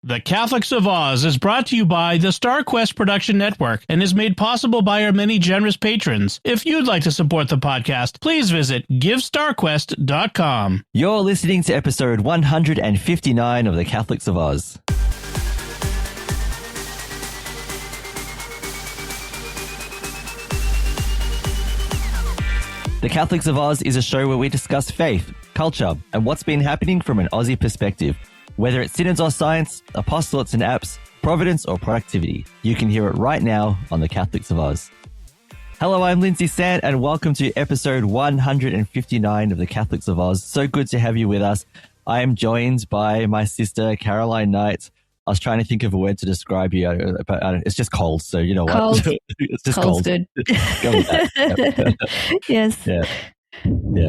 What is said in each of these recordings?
The Catholics of Oz is brought to you by the StarQuest Production Network and is made possible by our many generous patrons. If you'd like to support the podcast, please visit GiveStarQuest.com. You're listening to episode 159 of the Catholics of Oz. The Catholics of Oz is a show where we discuss faith, culture, and what's been happening from an Aussie perspective. Whether it's synods or science, apostolates and apps, providence or productivity, you can hear it right now on the Catholics of Oz. Hello, I'm Lindsay Sant, and welcome to episode 159 of the Catholics of Oz. So good to have you with us. I am joined by my sister, Caroline Knight. I was trying to think of a word to describe you, but it's just cold, so you know what? Cold. It's just Cold's cold. good. Go with that. Yep. Yes. Yeah.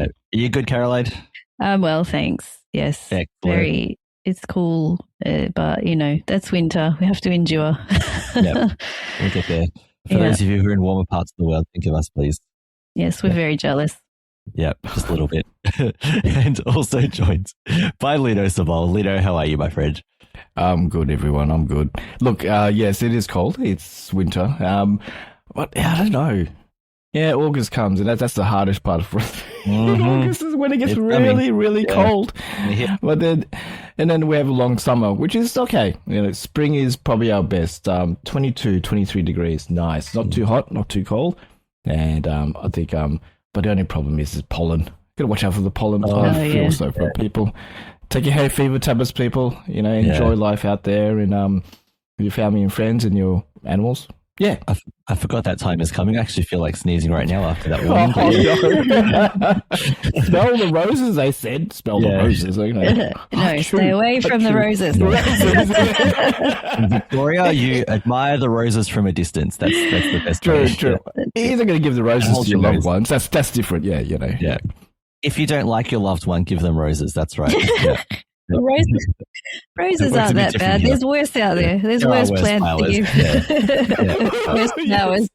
Are you good, Caroline? Well, thanks. Yes. Excellent. It's cool, but you know, that's winter. We have to endure. Yeah, we'll get there. For those of you who are in warmer parts of the world, think of us, please. Yes, we're very jealous. Yeah, just a little bit. And also joined by Lino Saubolle. Lino, how are you, my friend? I'm good, everyone. I'm good. Look, yes, it is cold. It's winter. But I don't know. Yeah, August comes, and that's the hardest part for us. August is when it gets really cold. Yeah. But then we have a long summer, which is okay. You know, spring is probably our best. 22, 23 degrees, nice. Not too hot, not too cold. And I think, but the only problem is pollen. Gotta watch out for the pollen. I feel so for people. Take your hay fever tablets, people. You know, enjoy life out there and with your family and friends and your animals. Yeah. I forgot that time is coming. I actually feel like sneezing right now after that warning. Smell the roses, they said. Smell the roses. You know. No, stay away from the roses. In Victoria, you admire the roses from a distance. That's the best way. True. You're not going to give the roses to your loved ones. That's different. Yeah, you know. Yeah. If you don't like your loved one, give them roses. That's right. Yeah. Roses aren't that bad. There's worse out there. There's worse plants to give. Worse flowers.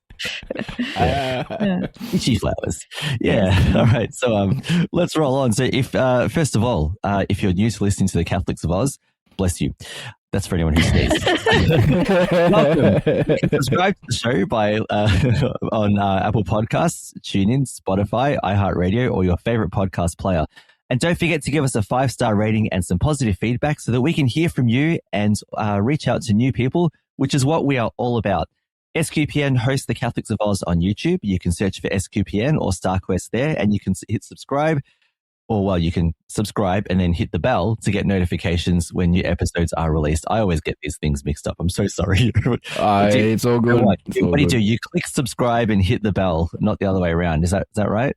Itchy flowers. Yeah. All right. So let's roll on. So if first of all, if you're new to listening to the Catholics of Oz, bless you. That's for anyone who sneezes. Welcome. Subscribe to the show by on Apple Podcasts, TuneIn, Spotify, iHeartRadio, or your favorite podcast player. And don't forget to give us a 5-star rating and some positive feedback so that we can hear from you and reach out to new people, which is what we are all about. SQPN hosts the Catholics of Oz on YouTube. You can search for SQPN or StarQuest there, and you can hit subscribe. Or, well, you can subscribe and then hit the bell to get notifications when new episodes are released. I always get these things mixed up. I'm so sorry. It's all good. What do you do? You click subscribe and hit the bell, not the other way around. Is that right?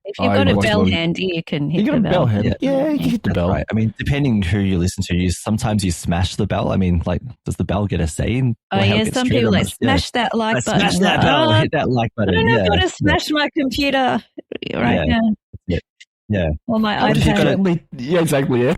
If you've got a bell handy, you can hit the bell. You got a bell handy? Yeah, you can hit the bell. Right. I mean, depending who you listen to, sometimes you smash the bell. I mean, like, does the bell get a say in? Some people smash that like button. Smash that bell, hit that like button. I don't know if I want to smash my computer now. Yeah. Or my iPad. Yeah, exactly, yeah.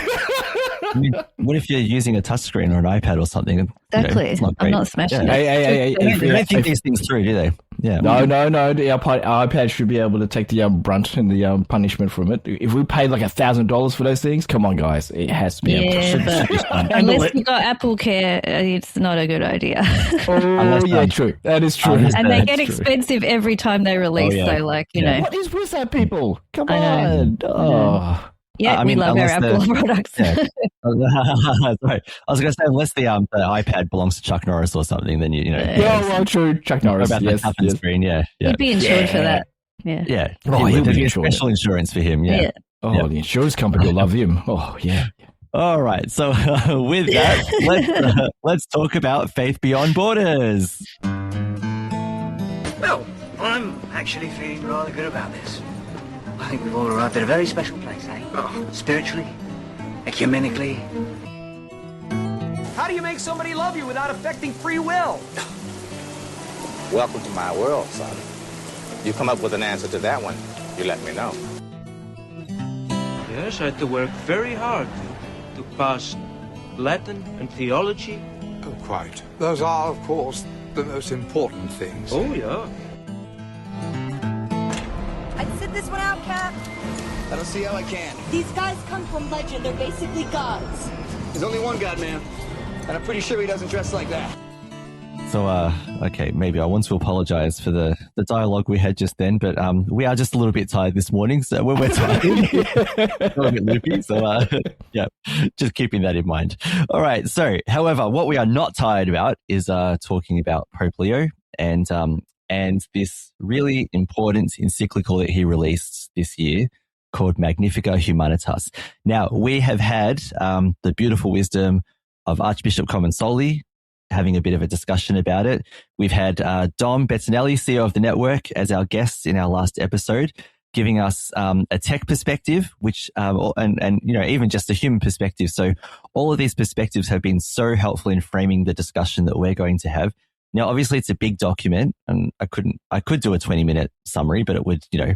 I mean, what if you're using a touchscreen or an iPad or something? Exactly. It's not I'm great. not smashing it. Hey. They don't think these things through, do they? Yeah. No. The iPad should be able to take the brunt and the punishment from it. If we paid like $1,000 for those things, come on, guys, it has to be. Unless you got Apple Care, it's not a good idea. True. That is true. And they get expensive every time they release. So, you know, what is with that, people? Come on. Yeah, we love our Apple products. Yeah. Right. I was going to say, unless the iPad belongs to Chuck Norris or something, then you know. Well, true. Chuck Norris. About yes. Screen. Yeah. You'd be insured for that. Yeah. Yeah. He'll be insured. Special insurance for him. Yeah. The insurance company will love him. Oh, yeah. All right. So with that, let's talk about faith beyond borders. Well, I'm actually feeling rather good about this. I think we've all arrived at a very special place, eh? Spiritually, ecumenically. How do you make somebody love you without affecting free will? Welcome to my world, son. You come up with an answer to that one, you let me know. Yes, I had to work very hard to pass Latin and theology. Oh, quite. Those are, of course, the most important things. Oh, yeah. I'd sit this one out, Cap. I don't see how I can. These guys come from legend. They're basically gods. There's only one God, man. And I'm pretty sure he doesn't dress like that. So, okay, maybe I want to apologize for the dialogue we had just then, but we are just a little bit tired this morning. So when we're tired, a little bit loopy. So, yeah, just keeping that in mind. All right. So, however, what we are not tired about is talking about Pope Leo and this really important encyclical that he released this year called Magnifica Humanitas. Now, we have had the beautiful wisdom of Archbishop Comensoli having a bit of a discussion about it. We've had Dom Bettinelli, CEO of the network, as our guest in our last episode, giving us a tech perspective, which and you know, even just a human perspective. So all of these perspectives have been so helpful in framing the discussion that we're going to have. Now, obviously, it's a big document, and I could do a 20-minute summary, but it would, you know,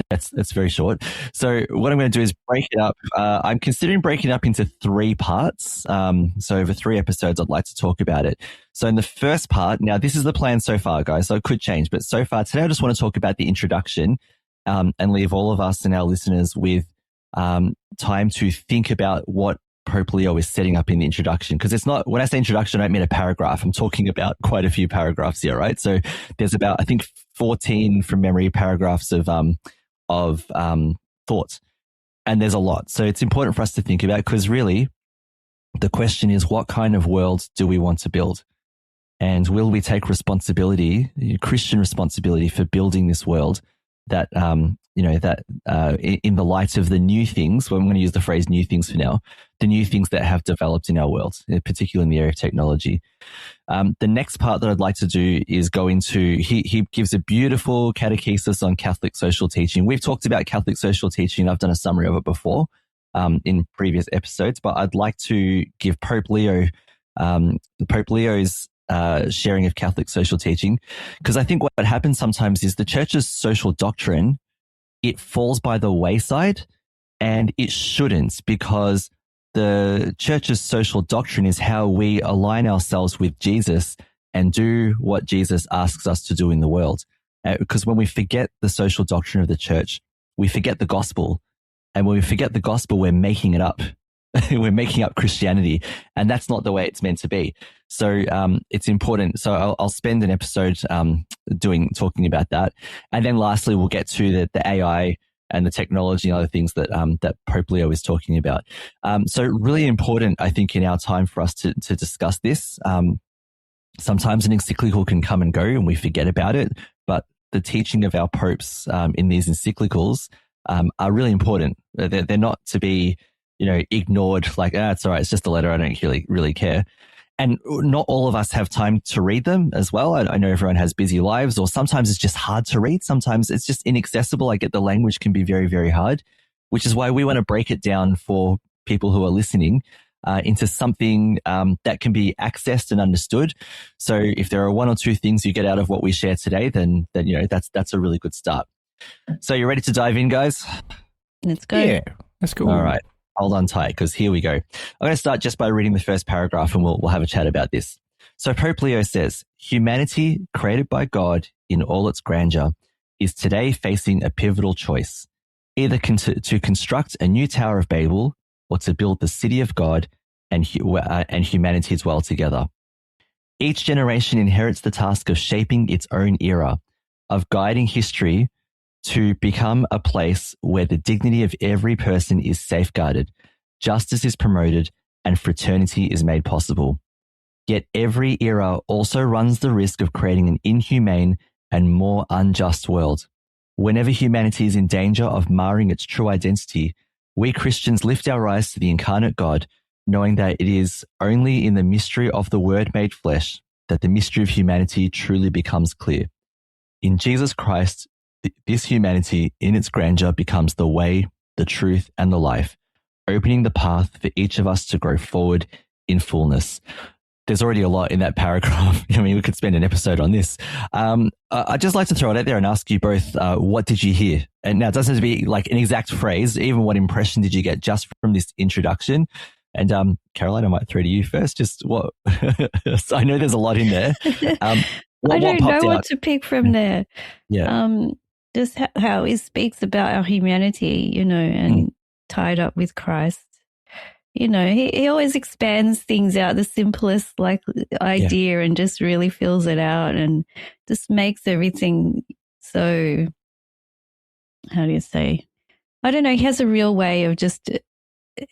that's very short. So what I'm going to do is break it up. I'm considering breaking it up into 3 parts. So over 3 episodes, I'd like to talk about it. So in the first part, now this is the plan so far, guys, so it could change, but so far today, I just want to talk about the introduction, and leave all of us and our listeners with time to think about what Pope Leo is setting up in the introduction. Because it's not, when I say introduction, I don't mean a paragraph. I'm talking about quite a few paragraphs here, right? So there's about, I think, 14 from memory paragraphs of thoughts. And there's a lot. So it's important for us to think about, because really the question is, what kind of world do we want to build? And will we take responsibility, Christian responsibility, for building this world that, you know, that in the light of the new things, well, I'm going to use the phrase new things for now, the new things that have developed in our world, particularly in the area of technology. The next part that I'd like to do is go into, he gives a beautiful catechesis on Catholic social teaching. We've talked about Catholic social teaching. I've done a summary of it before in previous episodes, but I'd like to give Pope Leo's sharing of Catholic social teaching, because I think what happens sometimes is the church's social doctrine, it falls by the wayside, and it shouldn't, because the church's social doctrine is how we align ourselves with Jesus and do what Jesus asks us to do in the world. Because when we forget the social doctrine of the church, we forget the gospel. And when we forget the gospel, we're making it up. We're making up Christianity, and that's not the way it's meant to be. So it's important. So I'll spend an episode talking about that, and then lastly we'll get to the AI and the technology and other things that that Pope Leo is talking about. So really important, I think, in our time for us to discuss this. Sometimes an encyclical can come and go, and we forget about it, but the teaching of our popes in these encyclicals are really important. They're not to be, you know, ignored, like, it's all right, it's just a letter, I don't really care. And not all of us have time to read them as well. I know everyone has busy lives, or sometimes it's just hard to read. Sometimes it's just inaccessible. I get the language can be very, very hard, which is why we want to break it down for people who are listening into something that can be accessed and understood. So if there are 1 or 2 things you get out of what we share today, then you know, that's a really good start. So you ready to dive in, guys? Let's go. Yeah, that's cool. All right. Hold on tight, because here we go. I'm going to start just by reading the first paragraph, and we'll have a chat about this. So Pope Leo says, humanity, created by God in all its grandeur, is today facing a pivotal choice, either to construct a new Tower of Babel, or to build the city of God and humanity dwell together. Each generation inherits the task of shaping its own era, of guiding history to become a place where the dignity of every person is safeguarded, justice is promoted, and fraternity is made possible. Yet every era also runs the risk of creating an inhumane and more unjust world. Whenever humanity is in danger of marring its true identity, we Christians lift our eyes to the incarnate God, knowing that it is only in the mystery of the Word made flesh that the mystery of humanity truly becomes clear. In Jesus Christ, this humanity in its grandeur becomes the way, the truth, and the life, opening the path for each of us to grow forward in fullness. There's already a lot in that paragraph. I mean, we could spend an episode on this. I'd just like to throw it out there and ask you both, what did you hear? And now it doesn't have to be like an exact phrase. Even what impression did you get just from this introduction? And Caroline, I might throw to you first. Just what? So I know there's a lot in there. I don't know what to pick from there. Yeah. Just how he speaks about our humanity, you know, and tied up with Christ. he always expands things out, the simplest idea, and just really fills it out and just makes everything so, how do you say? I don't know. He has a real way of just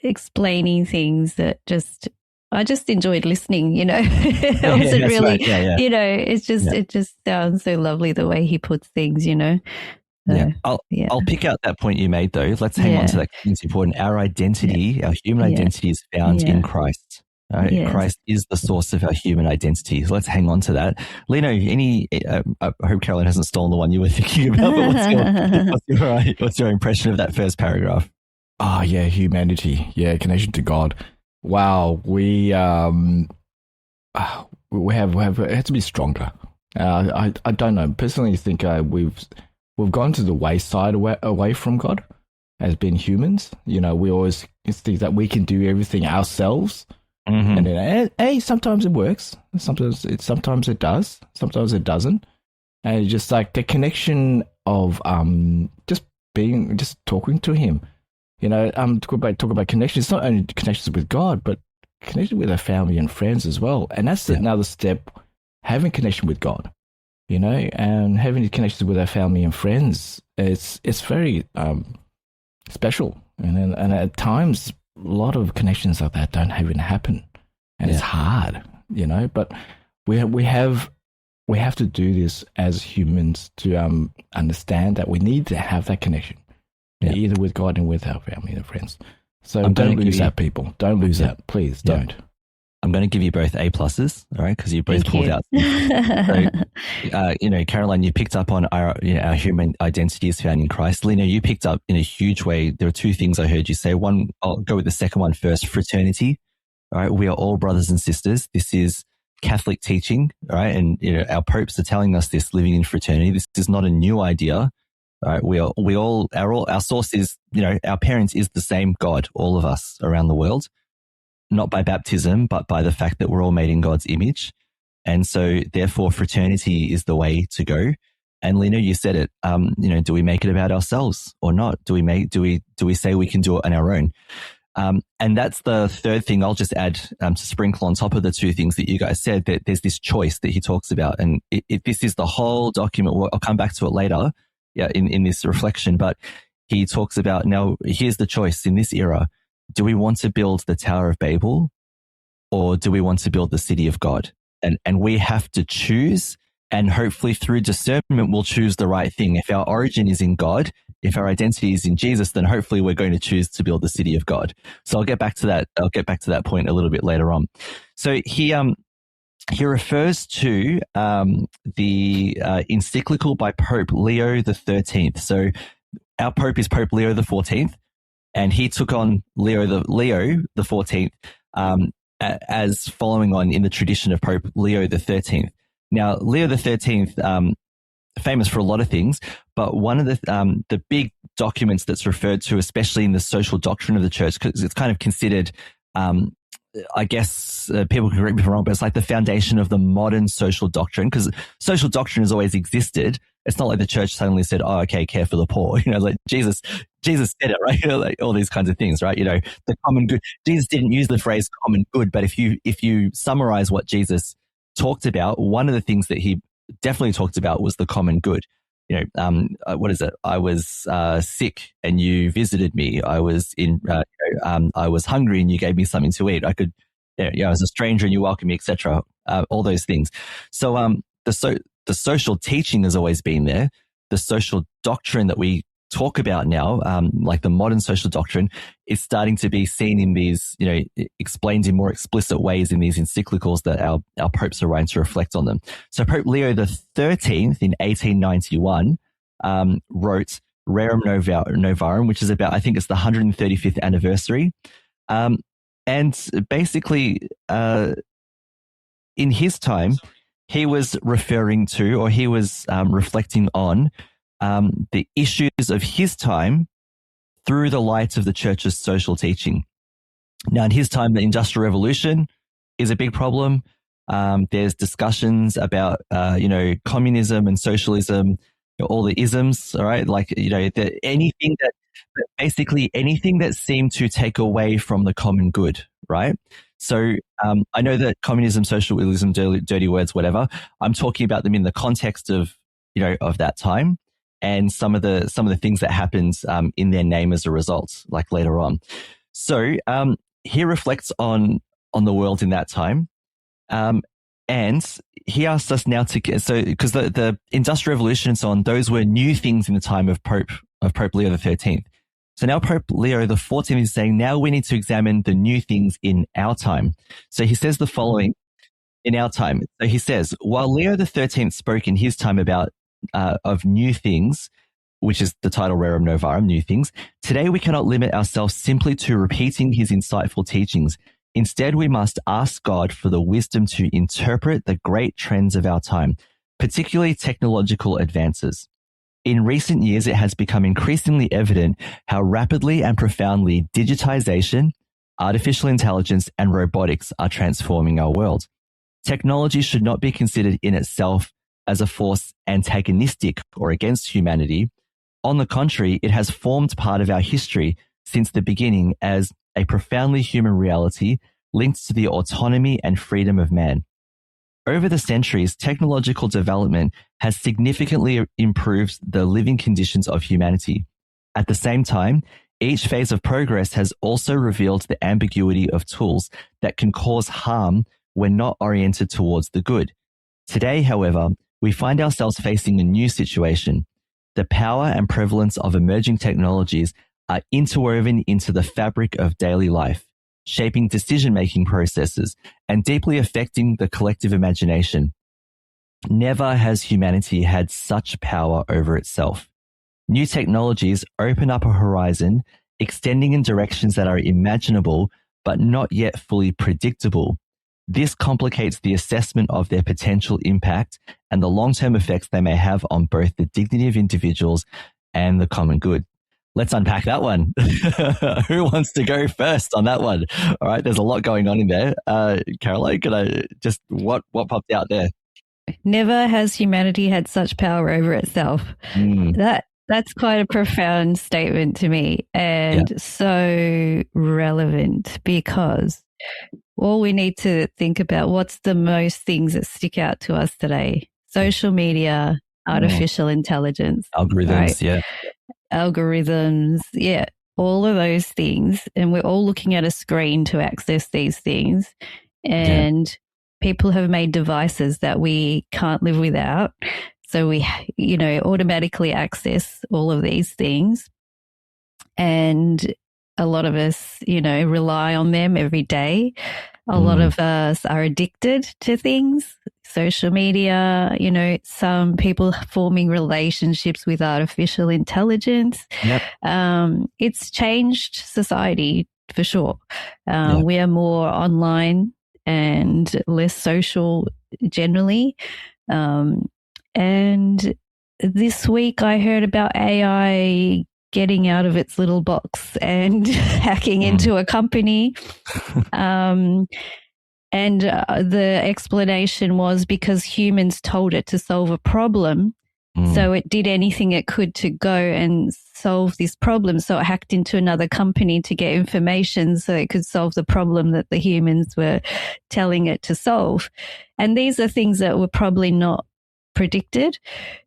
explaining things that I just enjoyed listening, I wasn't really, right. It just sounds so lovely the way he puts things, I'll pick out that point you made though. Let's hang on to that. It's important. Our identity, our human identity is found in Christ. Right? Yes. Christ is the source of our human identity. So let's hang on to that. Lino, I hope Caroline hasn't stolen the one you were thinking about, but what's your impression of that first paragraph? Oh, yeah, humanity. Yeah, connection to God. Wow, we have it has to be stronger. I don't know. Personally, I think we've gone to the wayside away from God as being humans. We always think that we can do everything ourselves. Mm-hmm. And then, sometimes it works. Sometimes it does. Sometimes it doesn't. And it's just like the connection of just talking to Him. Talk about connections. It's not only connections with God, but connection with our family and friends as well. And that's another step. Having connection with God, and having connections with our family and friends. It's very special. And at times, a lot of connections like that don't even happen, and it's hard, But we have to do this as humans to understand that we need to have that connection, either with God and with our family and friends. So don't lose that, people. Don't lose that, please. Don't. I'm going to give you both A+, all right? Because you both pulled out. So, Caroline, you picked up on our human identity is found in Christ. Lino, you picked up in a huge way. There are two things I heard you say. One, I'll go with the second one first, fraternity. All right, we are all brothers and sisters. This is Catholic teaching, all right? And our popes are telling us this, living in fraternity. This is not a new idea. All right, our source is, our parents is the same God, all of us around the world. Not by baptism, but by the fact that we're all made in God's image. And so therefore fraternity is the way to go. And Lino, you said it, do we make it about ourselves or not? Do we say we can do it on our own? And that's the third thing I'll just add to sprinkle on top of the two things that you guys said, that there's this choice that he talks about. And this is the whole document. I'll come back to it later in this reflection, but he talks about, now here's the choice in this era. Do we want to build the Tower of Babel, or do we want to build the city of God? And we have to choose, and hopefully through discernment, we'll choose the right thing. If our origin is in God, if our identity is in Jesus, then hopefully we're going to choose to build the city of God. So I'll get back to that. I'll get back to that point a little bit later on. So he refers to the encyclical by Pope Leo XIII. So our Pope is Pope Leo XIV. And he took on Leo XIV as following on in the tradition of Pope Leo XIII. Now, Leo XIII, famous for a lot of things, but one of the big documents that's referred to, especially in the social doctrine of the church, because it's kind of considered, I guess people can correct me if I'm wrong, but it's like the foundation of the modern social doctrine, because social doctrine has always existed. It's not like the church suddenly said, "Oh, okay, care for the poor." Like Jesus said it, right? Like all these kinds of things, right? The common good. Jesus didn't use the phrase "common good," but if you summarize what Jesus talked about, one of the things that he definitely talked about was the common good. What is it? I was sick and you visited me. I was I was hungry and you gave me something to eat. I was a stranger and you welcomed me, etc. All those things. So the social teaching has always been there. The social doctrine that we talk about now, like the modern social doctrine, is starting to be seen in these, explained in more explicit ways in these encyclicals that our popes are writing to reflect on them. So Pope Leo XIII in 1891 wrote Rerum Novarum, which is about, I think it's the 135th anniversary. And basically, in his time, he was referring to, or he was reflecting on the issues of his time through the light of the church's social teaching. Now, in his time, the Industrial Revolution is a big problem. There's discussions about, communism and socialism, all the isms, all right? Like, anything that but basically anything that seemed to take away from the common good, right? So I know that communism, socialism, dirty words, whatever. I'm talking about them in the context of of that time and some of the things that happened in their name as a result, like later on. So he reflects on the world in that time, and he asked us now because the Industrial Revolution and so on, those were new things in the time of Pope Leo XIII. So now Pope Leo XIV is saying, now we need to examine the new things in our time. So he says the following in our time. So he says, while Leo XIII spoke in his time about of new things, which is the title Rerum Novarum, new things, today we cannot limit ourselves simply to repeating his insightful teachings. Instead, we must ask God for the wisdom to interpret the great trends of our time, particularly technological advances. In recent years, it has become increasingly evident how rapidly and profoundly digitization, artificial intelligence, and robotics are transforming our world. Technology should not be considered in itself as a force antagonistic or against humanity. On the contrary, it has formed part of our history since the beginning as a profoundly human reality linked to the autonomy and freedom of man. Over the centuries, technological development has significantly improved the living conditions of humanity. At the same time, each phase of progress has also revealed the ambiguity of tools that can cause harm when not oriented towards the good. Today, however, we find ourselves facing a new situation. The power and prevalence of emerging technologies are interwoven into the fabric of daily life, shaping decision-making processes and deeply affecting the collective imagination. Never has humanity had such power over itself. New technologies open up a horizon, extending in directions that are imaginable but not yet fully predictable. This complicates the assessment of their potential impact and the long-term effects they may have on both the dignity of individuals and the common good. Let's unpack that one. Who wants to go first on that one? All right, there's a lot going on in there. Caroline, could I just, what popped out there? Never has humanity had such power over itself. That's quite a profound statement to me, and so relevant, because all we need to think about, what's the most things that stick out to us today? Social media, artificial intelligence. Algorithms, right? Algorithms, all of those things. And we're all looking at a screen to access these things. And people have made devices that we can't live without. So we, automatically access all of these things. And a lot of us, rely on them every day. A lot of us are addicted to things, social media, some people forming relationships with artificial intelligence. It's changed society for sure. We are more online and less social generally. And this week I heard about AI getting out of its little box and hacking into a company. And the explanation was because humans told it to solve a problem. So it did anything it could to go and solve this problem. So it hacked into another company to get information so it could solve the problem that the humans were telling it to solve. And these are things that were probably not predicted.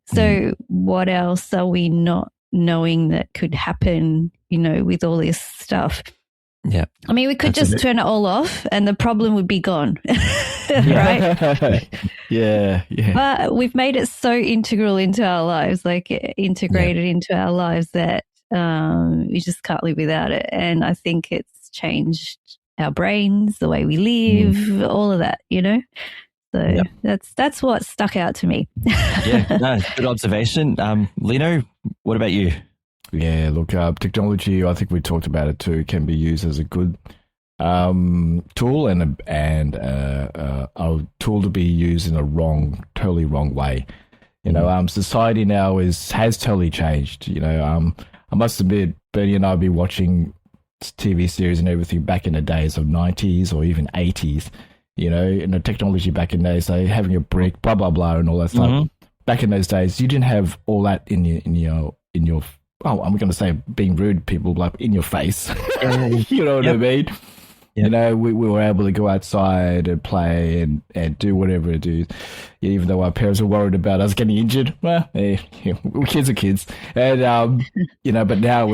So what else are we not knowing that could happen, with all this stuff? I mean, we could just turn it all off and the problem would be gone, right? But we've made it so integral into our lives, integrated into our lives, that we just can't live without it. And I think it's changed our brains, the way we live, all of that, So that's what stuck out to me. Good observation. Lino, what about you? Yeah, look, technology, I think we talked about it too, can be used as a good tool and a tool to be used in a totally wrong way. Society now has totally changed. I must admit, Bernie and I have been watching TV series and everything back in the days of 90s or even 80s. In the technology back in those days, having a brick, blah blah blah, and all that stuff. Back in those days, you didn't have all that in your I'm going to say being rude, people like in your face. You know what I mean? Yep. You know, we were able to go outside and play and do whatever it is, even though our parents were worried about us getting injured. Well, kids are kids. And, you know, but now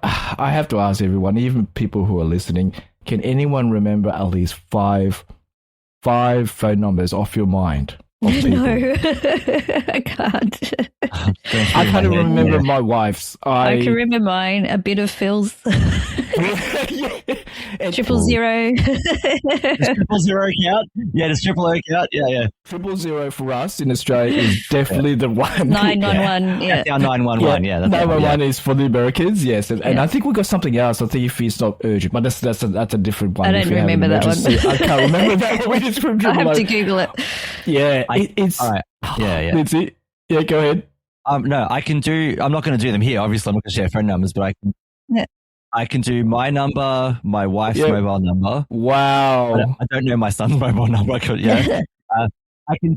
I have to ask everyone, even people who are listening, can anyone remember at least five phone numbers off your mind? No, I can't. I can't even remember my wife's. I can remember mine, a bit of Phil's. 000. Does 000 count? Yeah, does 000 count? Yeah. 000 for us in Australia is definitely the one. 911, yeah. That's our 911, yeah. 911 is for the Americans, yes. And I think we got something else. I think if it's not urgent, but that's a different one. I don't remember that one. I can't remember that one. I have to Google it. Yeah, it's... All right, yeah. Lindsay, yeah, go ahead. No, I can do... I'm not going to do them here. Obviously, I'm not going to share phone numbers, but I can do my number, my wife's mobile number. Wow. I don't know my son's mobile number. I can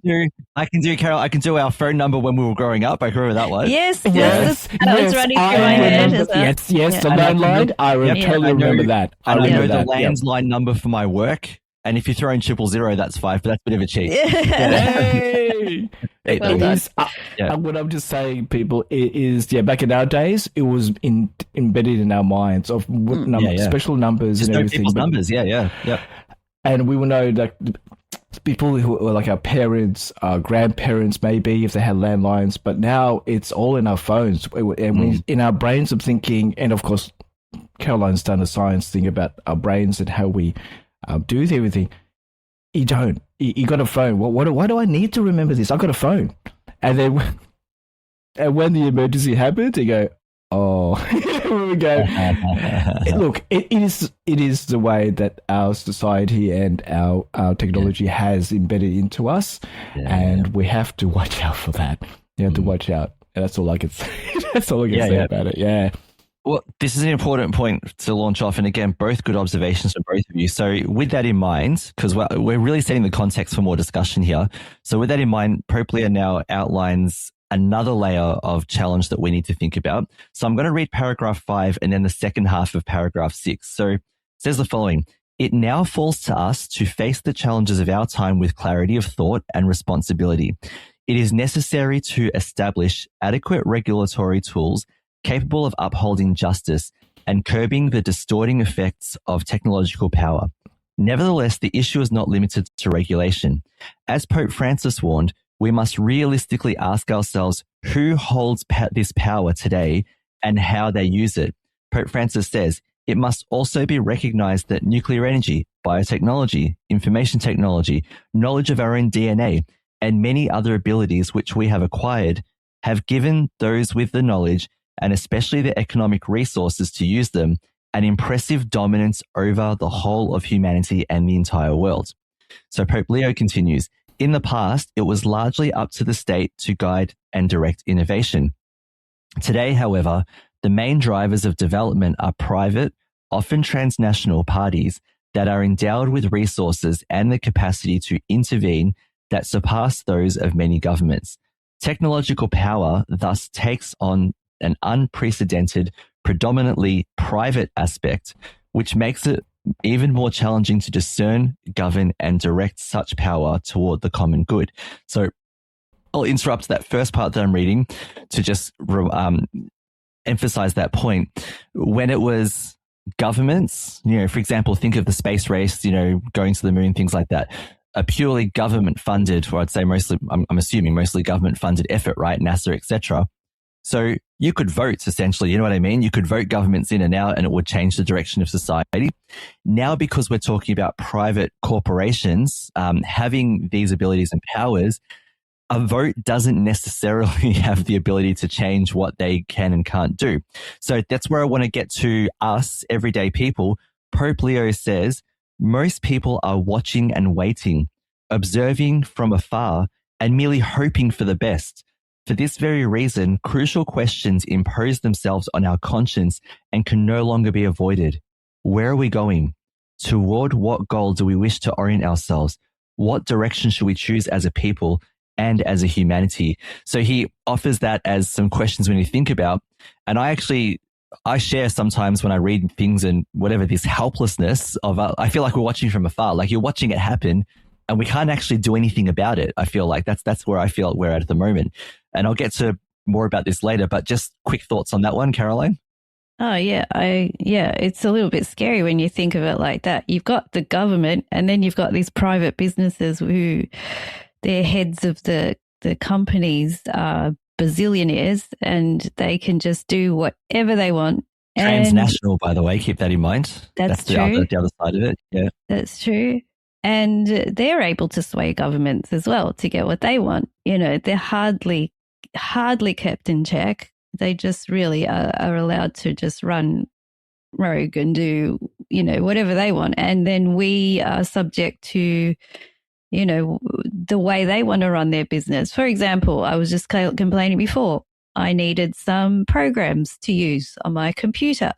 do Carol. I can do our phone number when we were growing up. I can remember that one. Yes. That was running through my head. Yes, the landline. I totally remember that. I know the landline number for my work. And if you throw in 000, that's 5, but that's a bit of a cheat. Hey! What I'm just saying, people, is back in our days, it was embedded in our minds of special numbers just and everything. People's numbers, yeah. And we will know that people who were like our parents, our grandparents, maybe if they had landlines, but now it's all in our phones and we in our brains of thinking. And of course, Caroline's done a science thing about our brains and how we do everything. You don't. You got a phone. Why do I need to remember this? I got a phone. And then when the emergency happens, you go, oh. We go. Look, it is the way that our society and our technology has embedded into us, and we have to watch out for that. You have to watch out. And that's all I can say. That's all I can say about it. Yeah. Well, this is an important point to launch off. And again, both good observations from both of you. So with that in mind, because we're really setting the context for more discussion here. So with that in mind, Pope Leo now outlines another layer of challenge that we need to think about. So I'm going to read paragraph 5 and then the second half of paragraph 6. So it says the following: it now falls to us to face the challenges of our time with clarity of thought and responsibility. It is necessary to establish adequate regulatory tools capable of upholding justice and curbing the distorting effects of technological power. Nevertheless, the issue is not limited to regulation. As Pope Francis warned, we must realistically ask ourselves who holds this power today and how they use it. Pope Francis says, it must also be recognized that nuclear energy, biotechnology, information technology, knowledge of our own DNA, and many other abilities which we have acquired have given those with the knowledge and especially the economic resources to use them, an impressive dominance over the whole of humanity and the entire world. So Pope Leo continues, in the past, it was largely up to the state to guide and direct innovation. Today, however, the main drivers of development are private, often transnational parties that are endowed with resources and the capacity to intervene that surpass those of many governments. Technological power thus takes on an unprecedented, predominantly private aspect, which makes it even more challenging to discern, govern, and direct such power toward the common good. So I'll interrupt that first part that I'm reading to just emphasize that point. When it was governments, for example, think of the space race, going to the moon, things like that, a purely government funded, or I'd say mostly, I'm assuming mostly government funded effort, right? NASA, etc. So you could vote, essentially, you know what I mean? You could vote governments in and out and it would change the direction of society. Now, because we're talking about private corporations having these abilities and powers, a vote doesn't necessarily have the ability to change what they can and can't do. So that's where I want to get to us, everyday people. Pope Leo says, most people are watching and waiting, observing from afar and merely hoping for the best. For this very reason, crucial questions impose themselves on our conscience and can no longer be avoided. Where are we going? Toward what goal do we wish to orient ourselves? What direction should we choose as a people? and as a humanity. So he offers that as some questions when you think about. And I share sometimes when I read things and whatever, this helplessness of, I feel like we're watching from afar, like you're watching it happen and we can't actually do anything about it. I feel like that's where I feel we're at the moment. And I'll get to more about this later, but just quick thoughts on that one, Caroline? Oh, yeah. It's a little bit scary when you think of it like that. You've got the government and then you've got these private businesses who their heads of the companies are bazillionaires and they can just do whatever they want. Transnational, by the way, keep that in mind. That's true. The other side of it. Yeah. That's true. And they're able to sway governments as well to get what they want. You know, they're hardly kept in check. They just really are allowed to just run rogue and do, you know, whatever they want. And then we are subject to, you know, the way they want to run their business. For example, I was just complaining before, I needed some programs to use on my computer.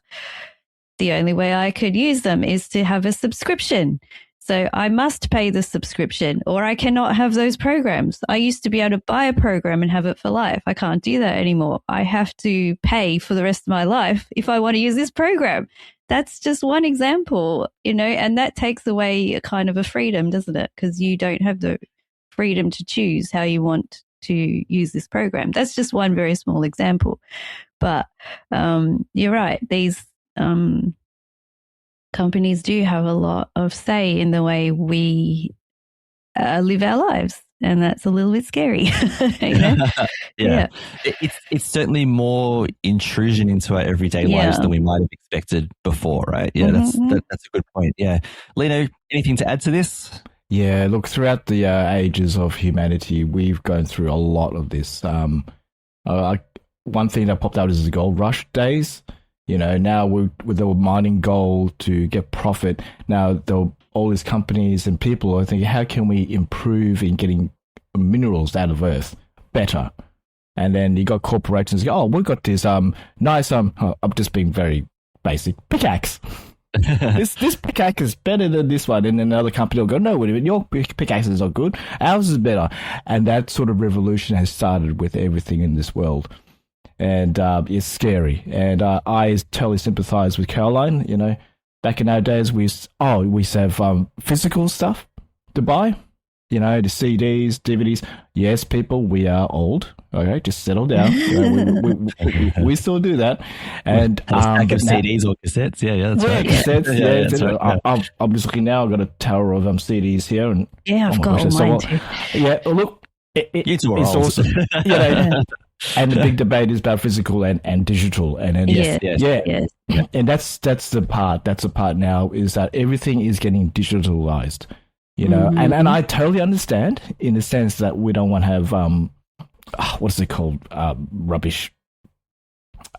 The only way I could use them is to have a subscription. So I must pay the subscription or I cannot have those programs. I used to be able to buy a program and have it for life. I can't do that anymore. I have to pay for the rest of my life if I want to use this program. That's just one example, you know, and that takes away a kind of a freedom, doesn't it? Because you don't have the freedom to choose how you want to use this program. That's just one very small example. But you're right. These companies do have a lot of say in the way we live our lives. And that's a little bit scary. You know? Yeah. It's certainly more intrusion into our everyday lives than we might have expected before, right? Yeah, that's a good point. Yeah. Lino, anything to add to this? Yeah, look, throughout the ages of humanity, we've gone through a lot of this. One thing that popped out is the gold rush days. You know, now they were mining gold to get profit. Now, all these companies and people are thinking, how can we improve in getting minerals out of Earth better? And then you got corporations go, oh, we've got this nice, I'm just being very basic, pickaxe. this pickaxe is better than this one. And then another company will go, no, wait a minute, your pickaxe is not good. Ours is better. And that sort of revolution has started with everything in this world. And it's scary. And I totally sympathize with Caroline. You know, back in our days, we used to have physical stuff to buy. You know, the CDs, DVDs. Yes, people, we are old. Okay, just settle down. You know, we still do that. And a stack of CDs or cassettes. Yeah, that's right. Cassettes, that's right. I'm just looking now. I've got a tower of CDs here, and I've got all mine too. Yeah, look, you two are it's old. Awesome. You know, and the big debate is about physical and digital, and then yes. And that's the part. That's the part now is that everything is getting digitalized. You know, and I totally understand in the sense that we don't want to have what is it called? Rubbish.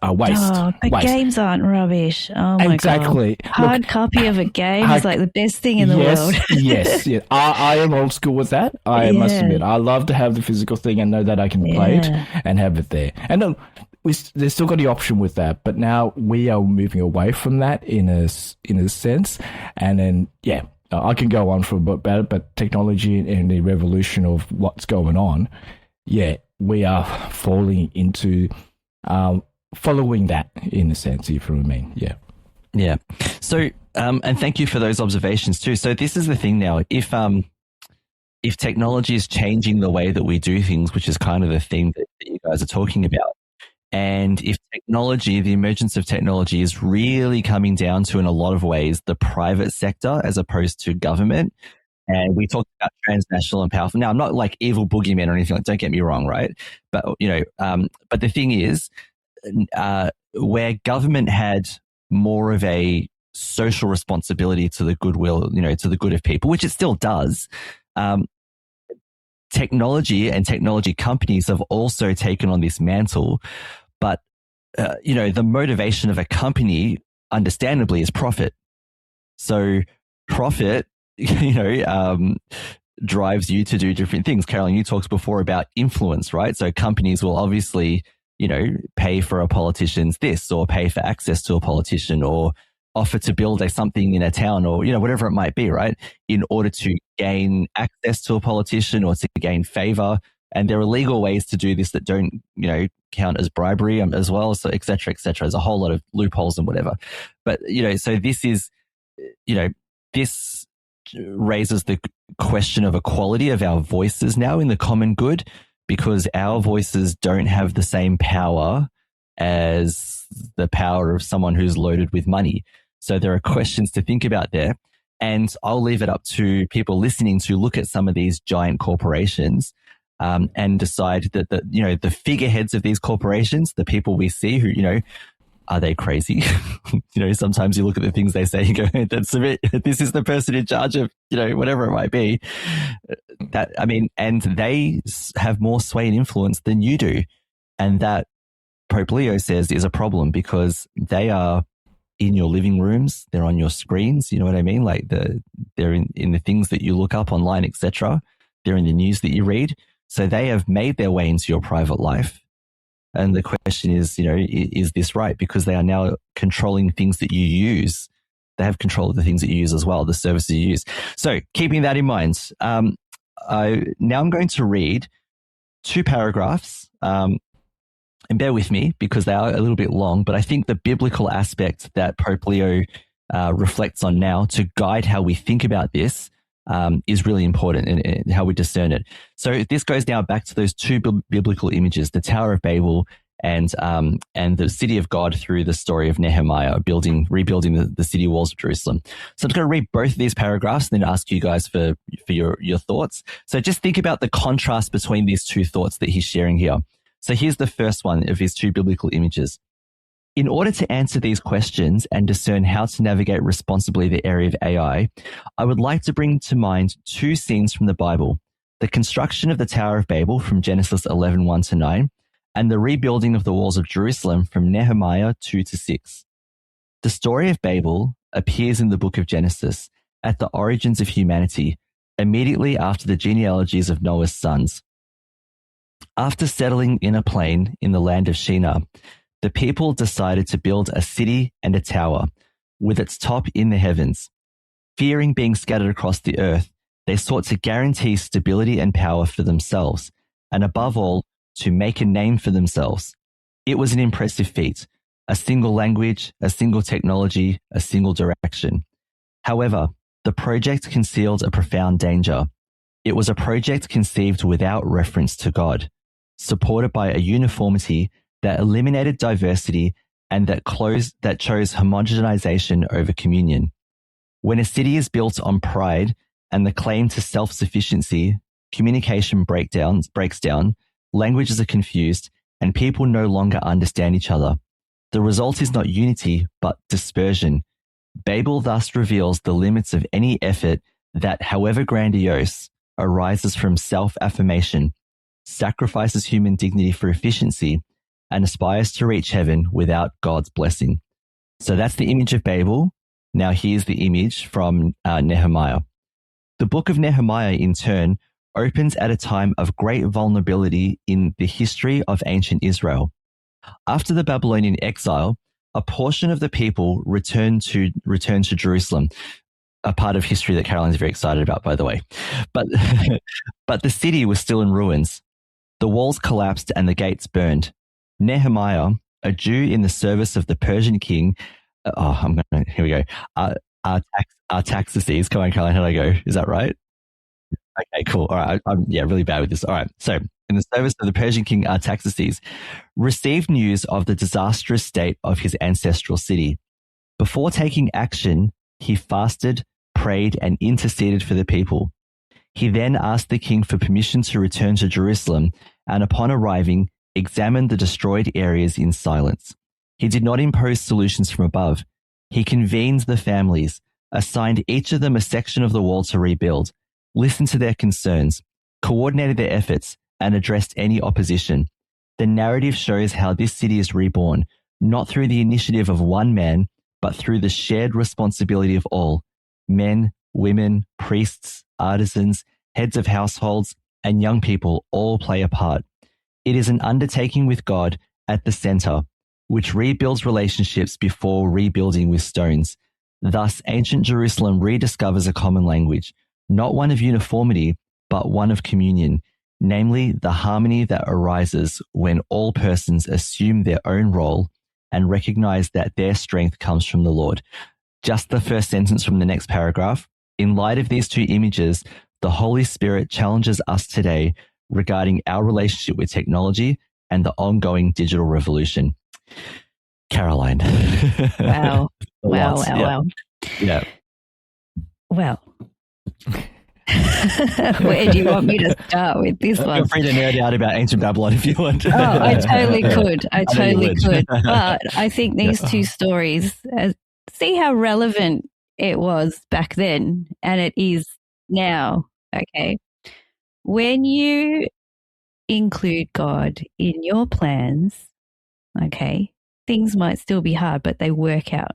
Waste. Oh, but waste. Games aren't rubbish. Oh my exactly. God. Hard copy of a game is like the best thing in the world. yes. I am old school with that. I must admit, I love to have the physical thing and know that I can play it and have it there. And there's still got the option with that, but now we are moving away from that in a sense. And then I can go on for a bit about it, but technology and the revolution of what's going on, we are falling into following that in a sense, if you know what I mean. Yeah. So, and thank you for those observations too. So this is the thing now. If technology is changing the way that we do things, which is kind of the thing that you guys are talking about, and if technology, the emergence of technology is really coming down to, in a lot of ways, the private sector as opposed to government. And we talked about transnational and powerful. Now, I'm not like evil boogeyman or anything. Don't get me wrong, right? But, but the thing is, where government had more of a social responsibility to the goodwill, to the good of people, which it still does, technology and technology companies have also taken on this mantle. But, the motivation of a company, understandably, is profit. So profit, drives you to do different things. Caroline, you talked before about influence, right? So companies will obviously, pay for a politician's this, or pay for access to a politician, or offer to build something in a town, or, whatever it might be, right? In order to gain access to a politician or to gain favor And there are legal ways to do this that don't, count as bribery as well. So et cetera, et cetera. There's a whole lot of loopholes and whatever. But, so this is, this raises the question of equality of our voices now in the common good, because our voices don't have the same power as the power of someone who's loaded with money. So there are questions to think about there. And I'll leave it up to people listening to look at some of these giant corporations and decide that the figureheads of these corporations, the people we see who, are they crazy? Sometimes you look at the things they say and go, this is the person in charge of, whatever it might be. And they have more sway and influence than you do. And that, Pope Leo says, is a problem, because they are in your living rooms, they're on your screens, you know what I mean? Like they're in the things that you look up online, etc. They're in the news that you read. So they have made their way into your private life. And the question is, is this right? Because they are now controlling things that you use. They have control of the things that you use as well, the services you use. So keeping that in mind, now I'm going to read 2 paragraphs, and bear with me because they are a little bit long, but I think the biblical aspect that Pope Leo reflects on now to guide how we think about this is really important in how we discern it. So this goes now back to those 2 biblical images, the Tower of Babel and the city of God through the story of Nehemiah, rebuilding the city walls of Jerusalem. So I'm just going to read both of these paragraphs and then ask you guys for your thoughts. So just think about the contrast between these 2 thoughts that he's sharing here. So here's the first one of his 2 biblical images. In order to answer these questions and discern how to navigate responsibly the area of AI, I would like to bring to mind 2 scenes from the Bible: the construction of the Tower of Babel from Genesis 11:1-9, and the rebuilding of the walls of Jerusalem from Nehemiah 2-6. The story of Babel appears in the book of Genesis at the origins of humanity, immediately after the genealogies of Noah's sons. After settling in a plain in the land of Shinar, the people decided to build a city and a tower with its top in the heavens. Fearing being scattered across the earth, they sought to guarantee stability and power for themselves, and above all, to make a name for themselves. It was an impressive feat: a single language, a single technology, a single direction. However, the project concealed a profound danger. It was a project conceived without reference to God, supported by a uniformity that eliminated diversity and that chose homogenization over communion. When a city is built on pride and the claim to self-sufficiency, communication breaks down, languages are confused, and people no longer understand each other. The result is not unity, but dispersion. Babel thus reveals the limits of any effort that, however grandiose, arises from self-affirmation, sacrifices human dignity for efficiency, and aspires to reach heaven without God's blessing. So that's the image of Babel. Now here's the image from Nehemiah. The book of Nehemiah, in turn, opens at a time of great vulnerability in the history of ancient Israel. After the Babylonian exile, a portion of the people returned to Jerusalem, a part of history that Caroline's very excited about, by the way. But the city was still in ruins. The walls collapsed and the gates burned. Nehemiah, a Jew in the service of the Persian king, here we go. Artaxerxes. Come on, Caroline, how do I go? Is that right? Okay, cool. All right. I'm really bad with this. All right. So, in the service of the Persian king Artaxerxes, received news of the disastrous state of his ancestral city. Before taking action, he fasted, prayed, and interceded for the people. He then asked the king for permission to return to Jerusalem, and upon arriving, examined the destroyed areas in silence. He did not impose solutions from above. He convened the families, assigned each of them a section of the wall to rebuild, listened to their concerns, coordinated their efforts, and addressed any opposition. The narrative shows how this city is reborn, not through the initiative of one man, but through the shared responsibility of all: men, women, priests, artisans, heads of households, and young people all play a part. It is an undertaking with God at the center, which rebuilds relationships before rebuilding with stones. Thus, ancient Jerusalem rediscovers a common language, not one of uniformity, but one of communion. namely the harmony that arises when all persons assume their own role and recognize that their strength comes from the Lord. Just the first sentence from the next paragraph. In light of these two images, the Holy Spirit challenges us today regarding our relationship with technology and the ongoing digital revolution. Caroline. Wow. Wow. Yeah. Well, where do you want me to start with this one? Feel free to nerd out about ancient Babylon if you want. Oh, I totally could. I totally could. would. But I think these two stories, see how relevant it was back then and it is now. Okay. When you include God in your plans, okay, things might still be hard, but they work out.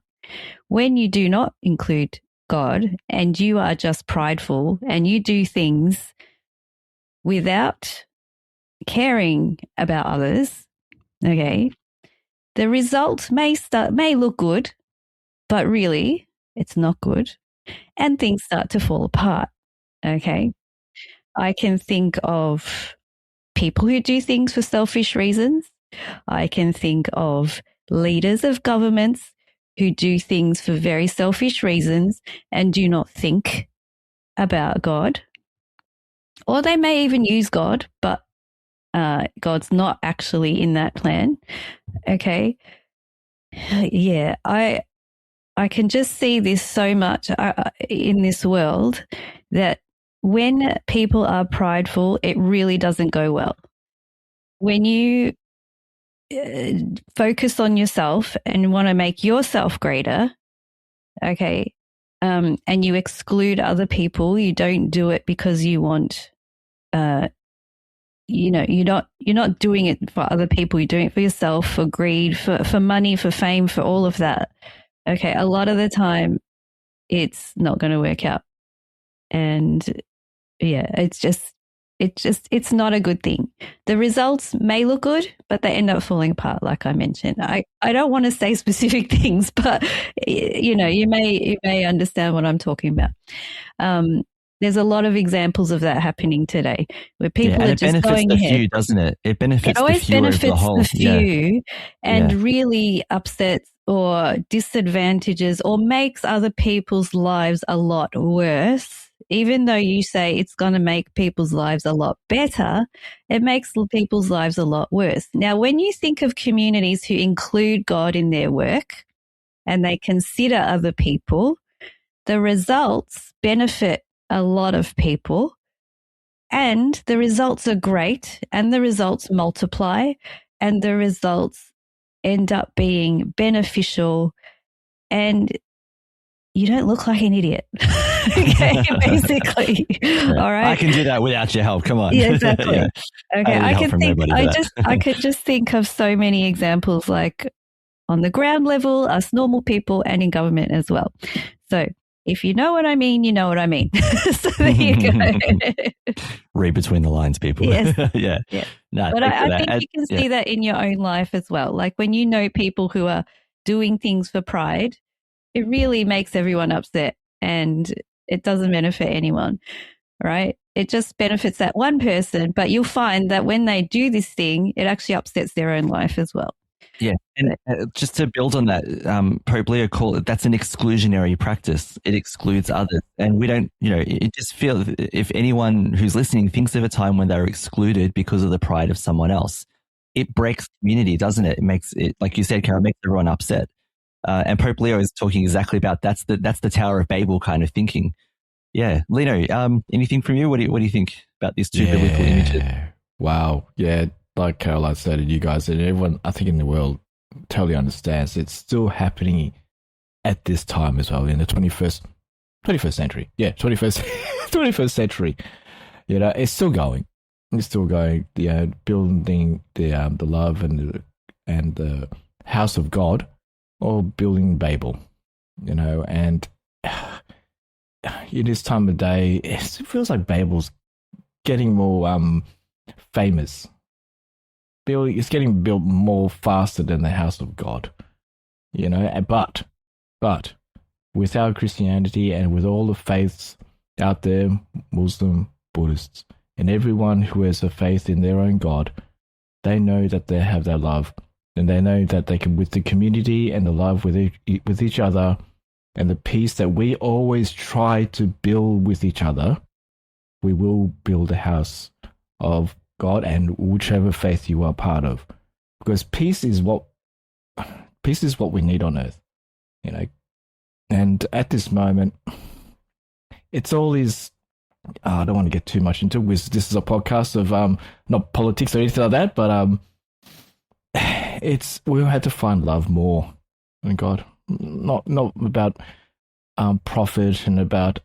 When you do not include God and you are just prideful and you do things without caring about others, okay, the result may look good, but really it's not good, and things start to fall apart. Okay, I can think of people who do things for selfish reasons. I can think of leaders of governments who do things for very selfish reasons and do not think about God. Or they may even use God, but God's not actually in that plan. Okay. Yeah, I can just see this so much in this world that when people are prideful, it really doesn't go well. When you focus on yourself and want to make yourself greater, okay, and you exclude other people, you don't do it because you want, you're not doing it for other people. You're doing it for yourself, for greed, for money, for fame, for all of that. Okay, a lot of the time, it's not going to work out, and yeah, it's not a good thing. The results may look good, but they end up falling apart, like I mentioned. I don't want to say specific things, but you may understand what I'm talking about. There's a lot of examples of that happening today, where people are just going ahead. It benefits the few, doesn't it? It benefits the few over the whole. The few, and really upsets or disadvantages or makes other people's lives a lot worse. Even though you say it's going to make people's lives a lot better, it makes people's lives a lot worse. Now, when you think of communities who include God in their work and they consider other people, the results benefit a lot of people, and the results are great, and the results multiply, and the results end up being beneficial, and you don't look like an idiot. Okay, basically. All right. I can do that without your help. Come on. Yeah, exactly. Yeah. Okay. I could just think of so many examples, like on the ground level, us normal people, and in government as well. So if you know what I mean, you know what I mean. So there you go. Read between the lines, people. Yes. Yeah. No, but I think you can see that in your own life as well. Like when you know people who are doing things for pride, it really makes everyone upset and it doesn't benefit anyone, right? It just benefits that one person, but you'll find that when they do this thing, it actually upsets their own life as well. Yeah, and just to build on that, Pope Leo called it, that's an exclusionary practice. It excludes others. And we don't, it just feels, if anyone who's listening thinks of a time when they're excluded because of the pride of someone else, it breaks community, doesn't it? It makes it, like you said, Carol, makes everyone upset. And Pope Leo is talking exactly about that's the Tower of Babel kind of thinking. Yeah. Lino, anything from you? What do you think about these two biblical images? Wow. Yeah. Like Caroline stated, you guys and everyone, I think in the world totally understands it's still happening at this time as well in the 21st century. Yeah, 21st century. It's still going. It's still going. Building the love and the house of God, or building Babel. And in this time of day, it feels like Babel's getting more famous. It's getting built more faster than the house of God, but without Christianity and with all the faiths out there, Muslim, Buddhists, And everyone who has a faith in their own God, they know that they have that love, and they know that they can, with the community and the love with each other, and the peace that we always try to build with each other, we will build a house of God and whichever faith you are part of. Because peace is what we need on earth, you know. And at this moment, it's all these. I don't want to get too much into it, because this is a podcast of not politics or anything like that, but we had to find love more in God, not about profit and about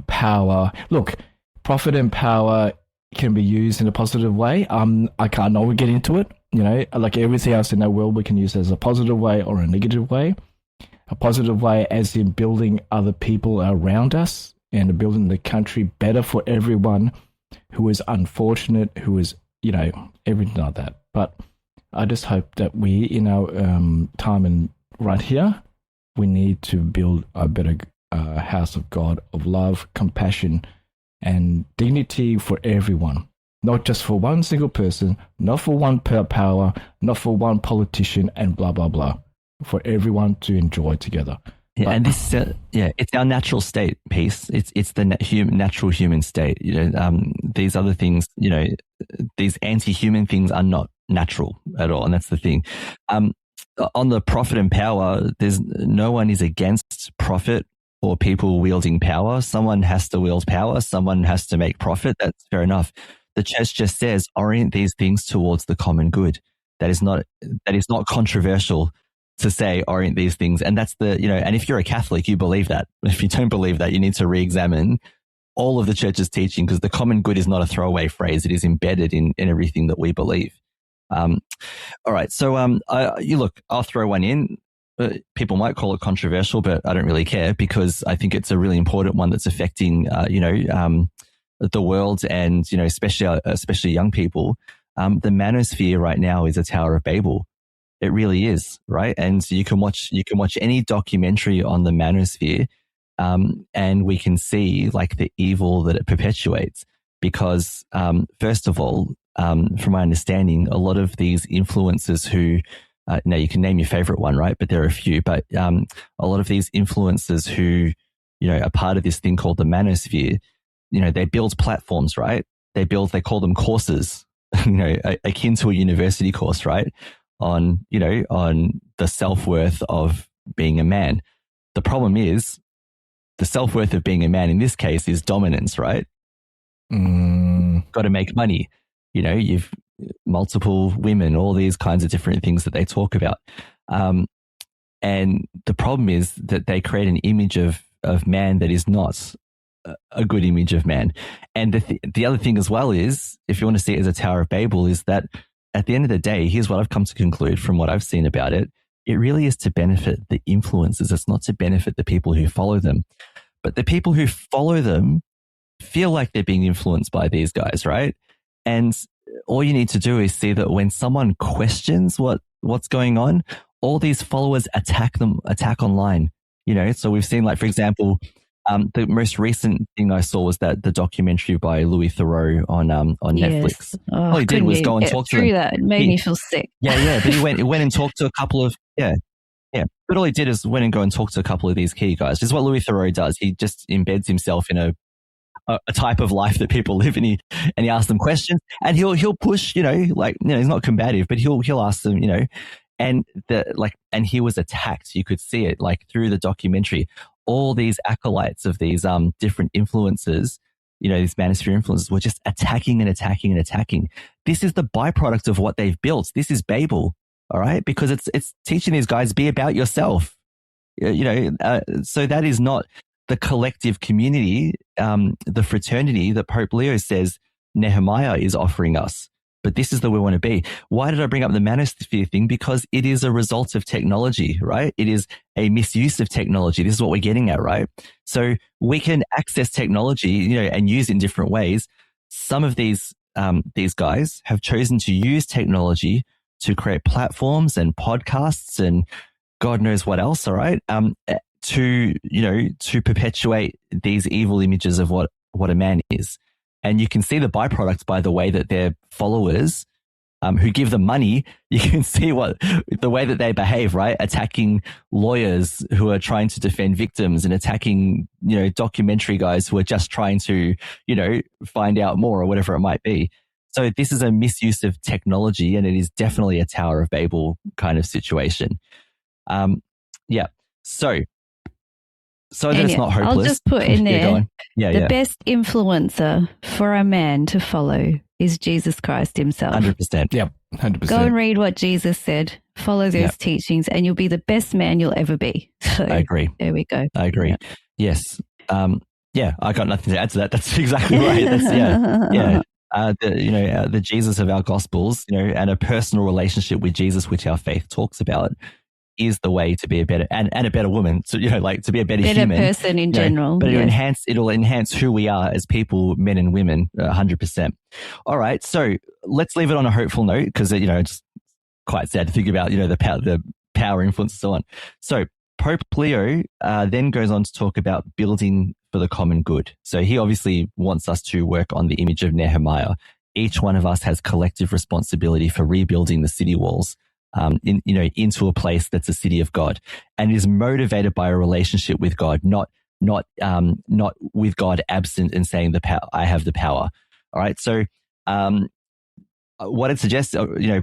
power. Look, profit and power can be used in a positive way. I can't know we get into it. You know, like everything else in our world, we can use as a positive way or a negative way. A positive way as in building other people around us and building the country better for everyone who is unfortunate, who is, you know, everything like that. But I just hope that we, in our time and right here, we need to build a better house of God, of love, compassion, and dignity for everyone. Not just for one single person, not for one power, not for one politician, and blah, blah, blah. For everyone to enjoy together. Yeah, and this, it's our natural state, peace. It's the natural human state. You know, these other things, you know, these anti-human things are not natural at all, and that's the thing. On the profit and power, no one is against profit or people wielding power. Someone has to wield power. Someone has to make profit. That's fair enough. The church just says orient these things towards the common good. That is not controversial to say orient these things. And that's and if you're a Catholic, you believe that. If you don't believe that, you need to re-examine all of the church's teaching, because the common good is not a throwaway phrase. It is embedded in everything that we believe. All right. So, I'll throw one in. People might call it controversial, but I don't really care, because I think it's a really important one that's affecting, the world and, you know, especially young people. The manosphere right now is a Tower of Babel. It really is, right? And you can watch any documentary on the manosphere, and we can see like the evil that it perpetuates. Because first of all, from my understanding, a lot of these influencers who now you can name your favorite one, right? But there are a few. But a lot of these influencers who, you know, are part of this thing called the manosphere, you know, they build platforms, right? They call them courses, you know, akin to a university course, right? On the self-worth of being a man. The problem is the self-worth of being a man in this case is dominance, right? Got to make money. You know, you've multiple women, all these kinds of different things that they talk about. And the problem is that they create an image of man that is not a good image of man. And the other thing as well is, if you want to see it as a Tower of Babel, is that at the end of the day, here's what I've come to conclude from what I've seen about it. It really is to benefit the influencers. It's not to benefit the people who follow them. But the people who follow them feel like they're being influenced by these guys, right? And all you need to do is see that when someone questions what's going on, all these followers attack online. You know, so we've seen, like, for example, the most recent thing I saw was that the documentary by Louis Theroux on Netflix. All he did was go and talk to them. That. It made me feel sick. Yeah. But he went and talked to a couple of But all he did is went and go and talk to a couple of these key guys. This is what Louis Theroux does. He just embeds himself in a type of life that people live in, and he asks them questions, and he'll push, you know, like, you know, he's not combative, but he'll ask them, you know, and he was attacked. You could see it, like, through the documentary. All these acolytes of these different influencers, you know, these manosphere influencers, were just attacking and attacking and attacking. This is the byproduct of what they've built. This is Babel, all right? Because it's teaching these guys, be about yourself. You know, so that is not the collective community, the fraternity that Pope Leo says Nehemiah is offering us. But this is the way we want to be. Why did I bring up the manosphere thing? Because it is a result of technology, right? It is a misuse of technology. This is what we're getting at, right? So we can access technology, you know, and use it in different ways. Some of these guys have chosen to use technology to create platforms and podcasts and God knows what else, all right? To perpetuate these evil images of what a man is. And you can see the byproducts by the way that their followers who give them money, you can see the way that they behave, right? Attacking lawyers who are trying to defend victims and attacking, documentary guys who are just trying to, find out more or whatever it might be. So this is a misuse of technology, and it is definitely a Tower of Babel kind of situation. Yeah. So that it's not hopeless. I'll just put in there, the best influencer for a man to follow is Jesus Christ himself. 100%. Yep, 100%. Go and read what Jesus said. Follow those teachings, and you'll be the best man you'll ever be. So, I agree. There we go. I agree. Yeah. Yes. I got nothing to add to that. That's exactly right. The Jesus of our Gospels, and a personal relationship with Jesus, which our faith talks about, is the way to be a better and a better woman. So, to be a better human person in general. But it'll enhance who we are as people, men and women, 100%. All right. So let's leave it on a hopeful note, because, it's quite sad to think about, the power, influence, and so on. So Pope Leo then goes on to talk about building for the common good. So he obviously wants us to work on the image of Nehemiah. Each one of us has collective responsibility for rebuilding the city walls into a place that's a city of God, and is motivated by a relationship with God, not with God absent and saying I have the power. All right. So, what it suggests,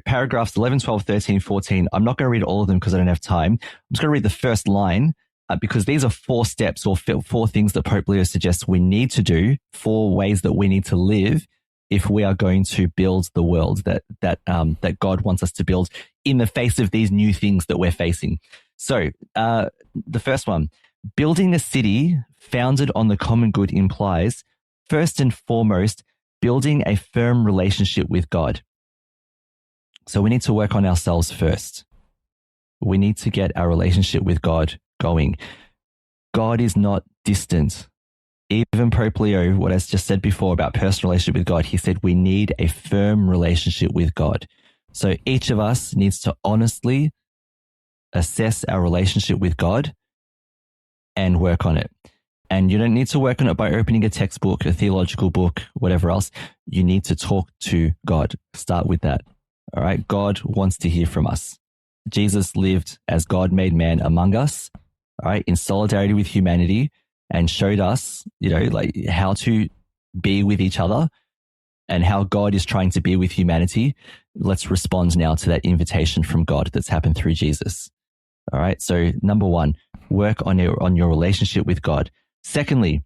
paragraphs 11, 12, 13, 14, I'm not going to read all of them because I don't have time. I'm just going to read the first line because these are 4 steps or 4 things that Pope Leo suggests we need to do, 4 ways that we need to live if we are going to build the world that God wants us to build in the face of these new things that we're facing. So the first one, building a city founded on the common good implies, first and foremost, building a firm relationship with God. So we need to work on ourselves first. We need to get our relationship with God going. God is not distant. Even Pope Leo, what I just said before about personal relationship with God, he said we need a firm relationship with God. So each of us needs to honestly assess our relationship with God and work on it. And you don't need to work on it by opening a textbook, a theological book, whatever else. You need to talk to God. Start with that. All right. God wants to hear from us. Jesus lived as God made man among us, all right, in solidarity with humanity, and showed us, how to be with each other and how God is trying to be with humanity. Let's respond now to that invitation from God that's happened through Jesus. All right. So number 1, work on your relationship with God. Secondly,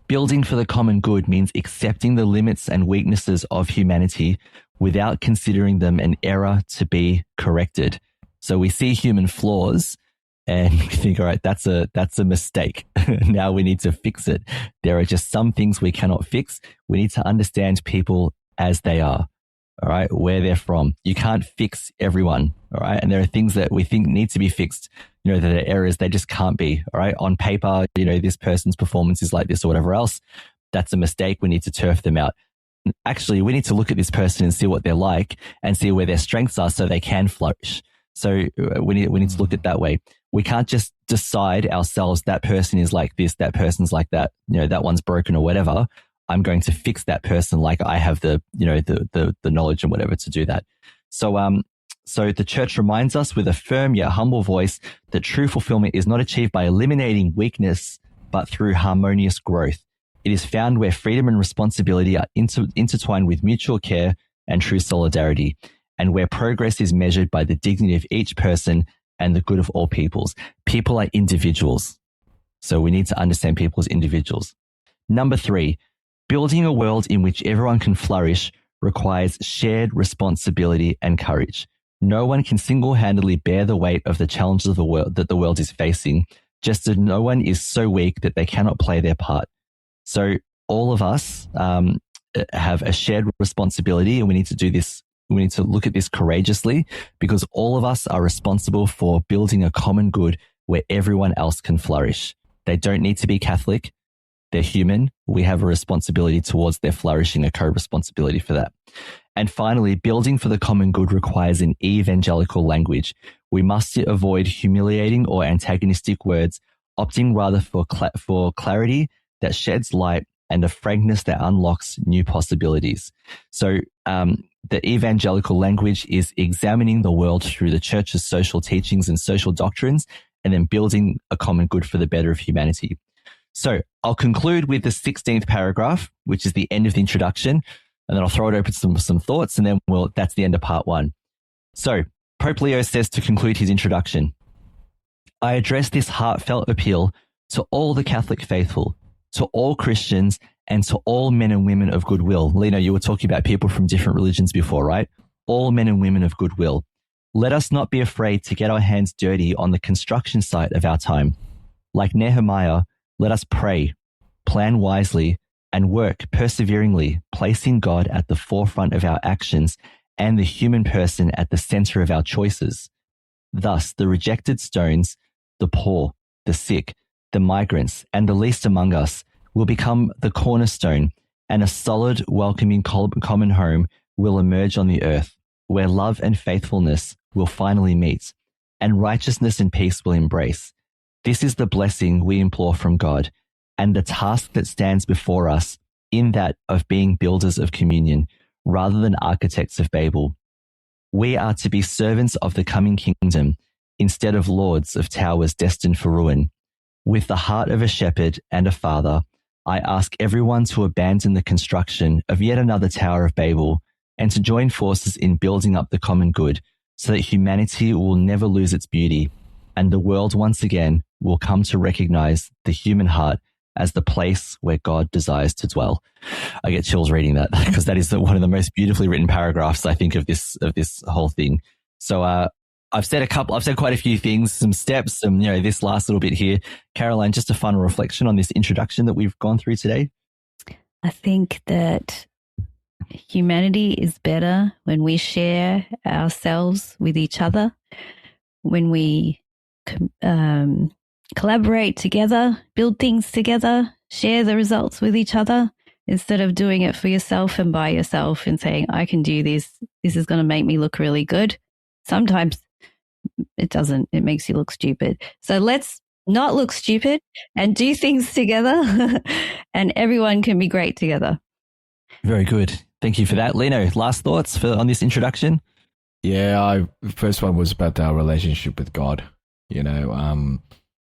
building for the common good means accepting the limits and weaknesses of humanity without considering them an error to be corrected. So we see human flaws and we think, all right, that's a mistake. Now we need to fix it. There are just some things we cannot fix. We need to understand people as they are, all right, where they're from. You can't fix everyone, all right? And there are things that we think need to be fixed, that are errors. They just can't be, all right? On paper, this person's performance is like this or whatever else. That's a mistake. We need to turf them out. Actually, we need to look at this person and see what they're like and see where their strengths are so they can flourish. So we need to look at it that way. We can't just decide ourselves that person is like this, that person's like that, that one's broken or whatever. I'm going to fix that person like I have the knowledge and whatever to do that. So the church reminds us with a firm yet humble voice that true fulfillment is not achieved by eliminating weakness, but through harmonious growth. It is found where freedom and responsibility are intertwined with mutual care and true solidarity, and where progress is measured by the dignity of each person and the good of all peoples. People are individuals, so we need to understand people as individuals. Number 3, building a world in which everyone can flourish requires shared responsibility and courage. No one can single-handedly bear the weight of the challenges of the world that the world is facing, just as no one is so weak that they cannot play their part. So all of us have a shared responsibility, and we need to do this. We need to look at this courageously, because all of us are responsible for building a common good where everyone else can flourish. They don't need to be Catholic. They're human. We have a responsibility towards their flourishing, a co-responsibility for that. And finally, building for the common good requires an evangelical language. We must avoid humiliating or antagonistic words, opting rather for clarity that sheds light and a frankness that unlocks new possibilities. So the evangelical language is examining the world through the church's social teachings and social doctrines, and then building a common good for the better of humanity. So I'll conclude with the 16th paragraph, which is the end of the introduction, and then I'll throw it open to some thoughts, and then that's the end of part 1. So Pope Leo says to conclude his introduction, I address this heartfelt appeal to all the Catholic faithful, to all Christians, and to all men and women of goodwill. Lino, you were talking about people from different religions before, right? All men and women of goodwill. Let us not be afraid to get our hands dirty on the construction site of our time. Like Nehemiah, let us pray, plan wisely, and work perseveringly, placing God at the forefront of our actions and the human person at the center of our choices. Thus, the rejected stones, the poor, the sick, the migrants, and the least among us will become the cornerstone, and a solid, welcoming common home will emerge on the earth, where love and faithfulness will finally meet, and righteousness and peace will embrace. This is the blessing we implore from God, and the task that stands before us in that of being builders of communion, rather than architects of Babel. We are to be servants of the coming kingdom, instead of lords of towers destined for ruin. With the heart of a shepherd and a father, I ask everyone to abandon the construction of yet another Tower of Babel and to join forces in building up the common good, so that humanity will never lose its beauty, and the world once again will come to recognize the human heart as the place where God desires to dwell. I get chills reading that because that is one of the most beautifully written paragraphs, I think, of this whole thing. So I've said quite a few things, some steps, this last little bit here. Caroline, just a final reflection on this introduction that we've gone through today. I think that humanity is better when we share ourselves with each other, when we collaborate together, build things together, share the results with each other, instead of doing it for yourself and by yourself and saying, I can do this. This is going to make me look really good. Sometimes it doesn't. It makes you look stupid. So let's not look stupid and do things together and everyone can be great together. Very good. Thank you for that. Lino, last thoughts on this introduction? Yeah, the first one was about our relationship with God, and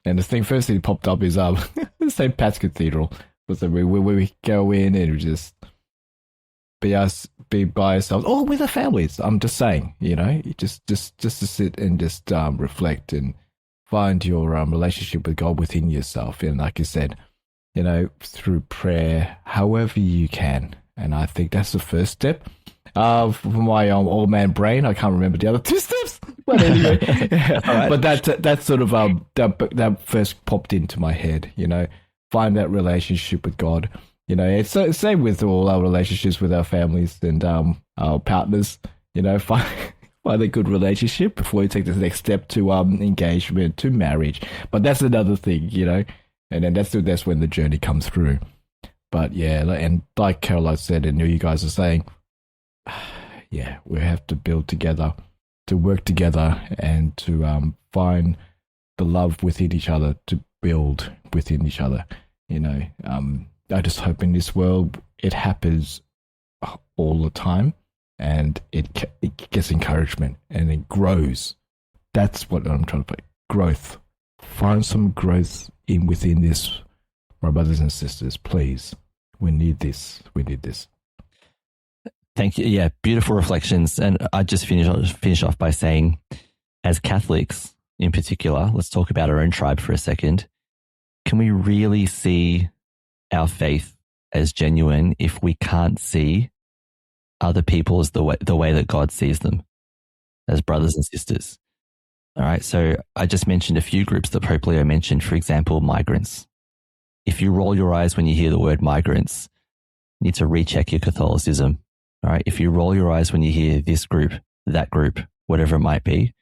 the first thing that popped up is St. Pat's Cathedral, was where we go in and just be by ourselves, or with our families. I'm just saying, just to sit and just reflect and find your relationship with God within yourself. And like you said, through prayer, however you can. And I think that's the first step. For my old man brain, I can't remember the other 2 steps. But anyway, right. But that sort of that first popped into my head. Find that relationship with God. It's the same with all our relationships with our families and our partners. Find a good relationship before you take the next step to engagement, to marriage. But that's another thing, and then that's when the journey comes through. But yeah, and like Caroline said, and you guys are saying, yeah, we have to build together, to work together, and to find the love within each other, to build within each other. I just hope in this world it happens all the time, and it gets encouragement and it grows. That's what I'm trying to put. Growth. Find some growth within this, my brothers and sisters. Please, we need this. We need this. Thank you. Yeah, beautiful reflections. And I just finish off by saying, as Catholics in particular, let's talk about our own tribe for a second. Can we really see our faith as genuine if we can't see other people as the way that God sees them, as brothers and sisters? All right. So I just mentioned a few groups that Pope Leo mentioned. For example, migrants. If you roll your eyes when you hear the word migrants, you need to recheck your Catholicism. All right. If you roll your eyes when you hear this group, that group, whatever it might be,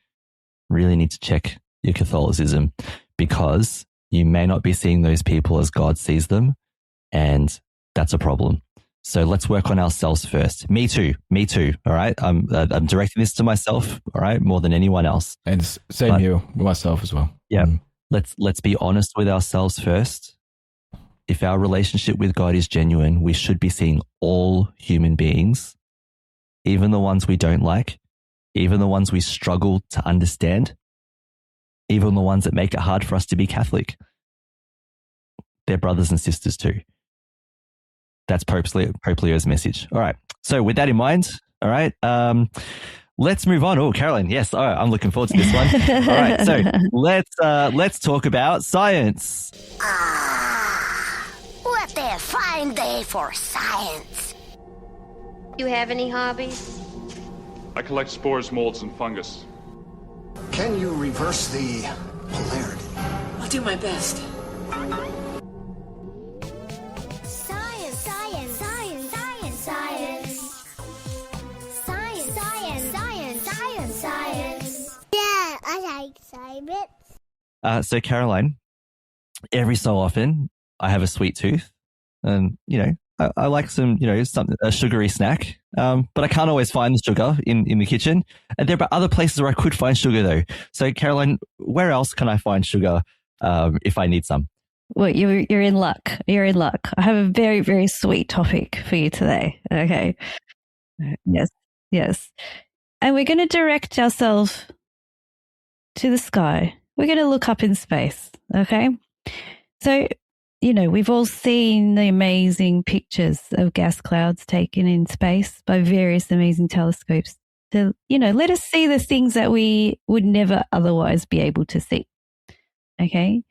really need to check your Catholicism, because you may not be seeing those people as God sees them, and that's a problem. So let's work on ourselves first. Me too. All right. I'm directing this to myself. All right. More than anyone else. And same here with myself as well. Yeah. Let's be honest with ourselves first. if our relationship with God is genuine, we should be seeing all human beings, even the ones we don't like, even the ones we struggle to understand, even the ones that make it hard for us to be Catholic. They're brothers and sisters too. That's Pope Leo's message. All right. So with that in mind, all right, let's move on. Oh, Caroline, yes. All right, I'm looking forward to this one. All right, so let's talk about science. What a fine day for science. You have any hobbies? I collect spores, molds, and fungus. Can you reverse the polarity? I'll do my best. Science, science, science, science, science. Science, science, science, science, science. Yeah, I like science. So Caroline, every so often I have a sweet tooth, and I like some a sugary snack. But I can't always find the sugar in the kitchen, and there are other places where I could find sugar though. So Caroline, where else can I find sugar if I need some? Well, you're in luck. You're in luck. I have a very, very sweet topic for you today. Okay. Yes. And we're going to direct ourselves to the sky. We're going to look up in space. Okay. So, we've all seen the amazing pictures of gas clouds taken in space by various amazing telescopes. So, let us see the things that we would never otherwise be able to see. Okay.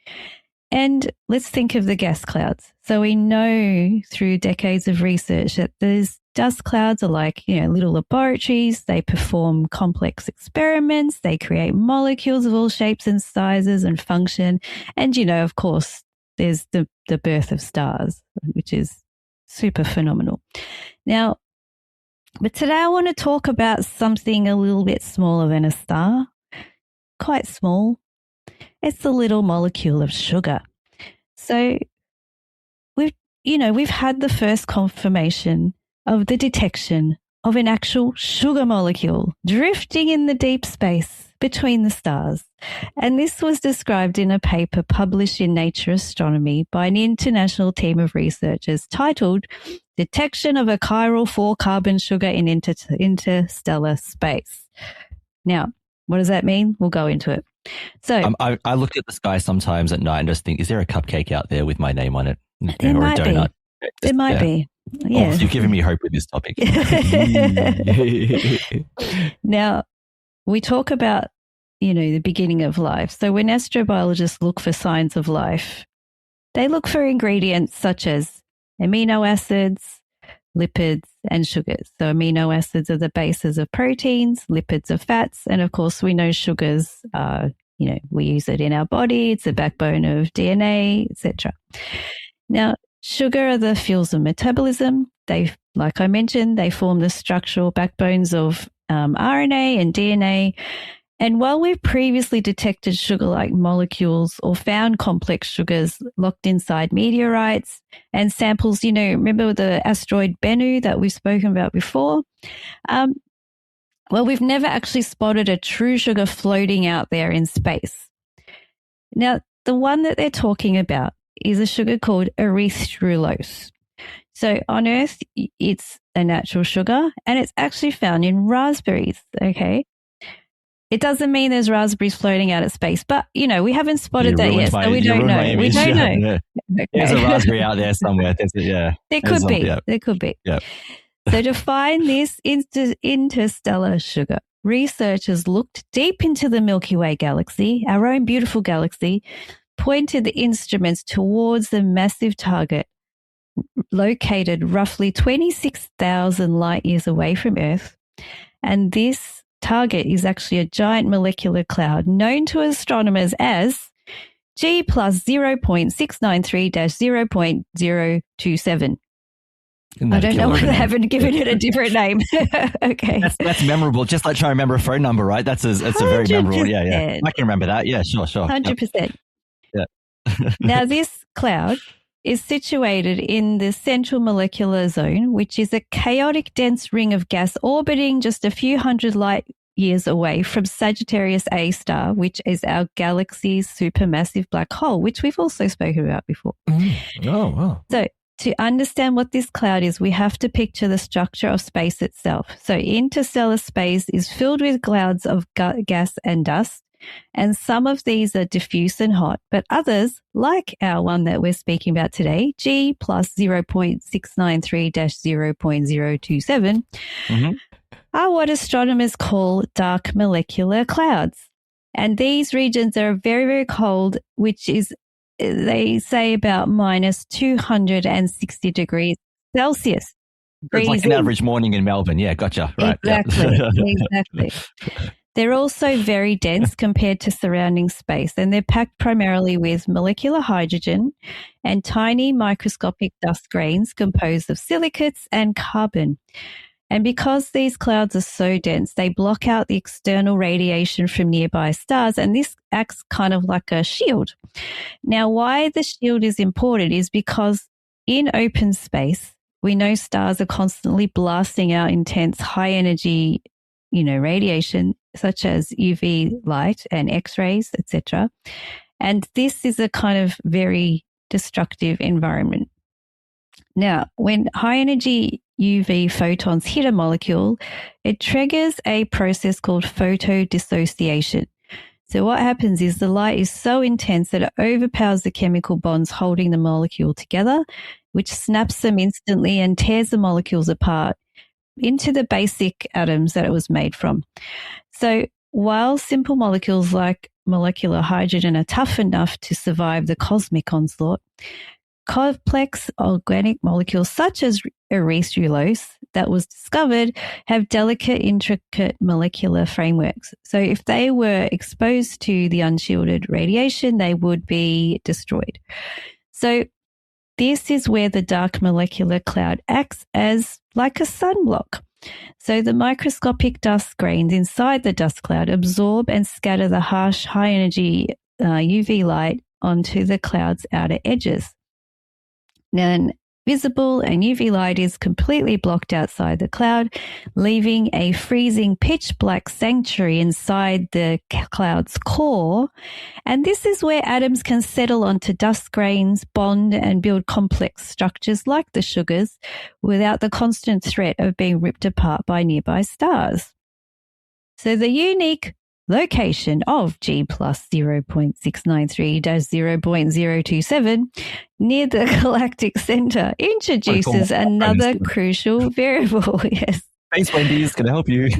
And let's think of the gas clouds. So we know through decades of research that these dust clouds are like, little laboratories. They perform complex experiments. They create molecules of all shapes and sizes and function. And, of course, there's the birth of stars, which is super phenomenal. Now, but today I want to talk about something a little bit smaller than a star, quite small. It's the little molecule of sugar. So we've had the first confirmation of the detection of an actual sugar molecule drifting in the deep space between the stars. And this was described in a paper published in Nature Astronomy by an international team of researchers titled Detection of a Chiral 4-Carbon Sugar in Interstellar Space. Now, what does that mean? We'll go into it. So I look at the sky sometimes at night and just think, is there a cupcake out there with my name on it? There or might a donut? There might be. Yeah. Oh, you're giving me hope with this topic. Now, we talk about, the beginning of life. So when astrobiologists look for signs of life, they look for ingredients such as amino acids, lipids, and sugars. So amino acids are the bases of proteins, lipids are fats, and of course we know sugars are, we use it in our body. It's the backbone of DNA, etc. Now, sugar are the fuels of metabolism. They, like I mentioned, they form the structural backbones of RNA and DNA. And while we've previously detected sugar-like molecules or found complex sugars locked inside meteorites and samples, remember the asteroid Bennu that we've spoken about before? Well, we've never actually spotted a true sugar floating out there in space. Now, the one that they're talking about is a sugar called erythrulose. So on Earth, it's a natural sugar and it's actually found in raspberries, okay? It doesn't mean there's raspberries floating out at space, but, we haven't spotted that yet, so we don't know. We don't know. Yeah. Okay. There's a raspberry out there somewhere. There could be. Yeah. There could be. Yeah. So to find this interstellar sugar, researchers looked deep into the Milky Way galaxy, our own beautiful galaxy, pointed the instruments towards the massive target located roughly 26,000 light years away from Earth. And this target is actually a giant molecular cloud known to astronomers as G plus 0.693-0.027. I don't know why they haven't given it a different name. Okay. That's memorable. Just like trying to remember a phone number, right? That's a very memorable. Yeah. I can remember that. Yeah, sure. 100%. Yeah. Now, this cloud is situated in the central molecular zone, which is a chaotic dense ring of gas orbiting just a few hundred light years away from Sagittarius A star, which is our galaxy's supermassive black hole, which we've also spoken about before. Oh, wow. So to understand what this cloud is, we have to picture the structure of space itself. So interstellar space is filled with clouds of gas and dust, and some of these are diffuse and hot, but others, like our one that we're speaking about today, G plus 0.693-0.027, are what astronomers call dark molecular clouds. And these regions are very, very cold, which is, they say, about minus 260 degrees Celsius. It's like an average morning in Melbourne. Yeah, gotcha. Right. Exactly. Yeah. Exactly. They're also very dense compared to surrounding space, and they're packed primarily with molecular hydrogen and tiny microscopic dust grains composed of silicates and carbon. And because these clouds are so dense, they block out the external radiation from nearby stars, and this acts kind of like a shield. Now, why the shield is important is because in open space, we know stars are constantly blasting out intense high energy, radiation, such as UV light and X-rays, etc. And this is a kind of very destructive environment. Now, when high energy UV photons hit a molecule, it triggers a process called photodissociation. So what happens is the light is so intense that it overpowers the chemical bonds holding the molecule together, which snaps them instantly and tears the molecules apart into the basic atoms that it was made from. So while simple molecules like molecular hydrogen are tough enough to survive the cosmic onslaught, complex organic molecules such as erythrulose that was discovered have delicate, intricate molecular frameworks. So if they were exposed to the unshielded radiation, they would be destroyed. So this is where the dark molecular cloud acts as like a sunblock. So the microscopic dust grains inside the dust cloud absorb and scatter the harsh, high-energy UV light onto the cloud's outer edges. Then visible and UV light is completely blocked outside the cloud, leaving a freezing pitch black sanctuary inside the cloud's core. And this is where atoms can settle onto dust grains, bond, and build complex structures like the sugars without the constant threat of being ripped apart by nearby stars. So the unique location of G plus 0.693-0.027 near the galactic center introduces another crucial variable. Yes. Thanks, Wendy's. Can I help you?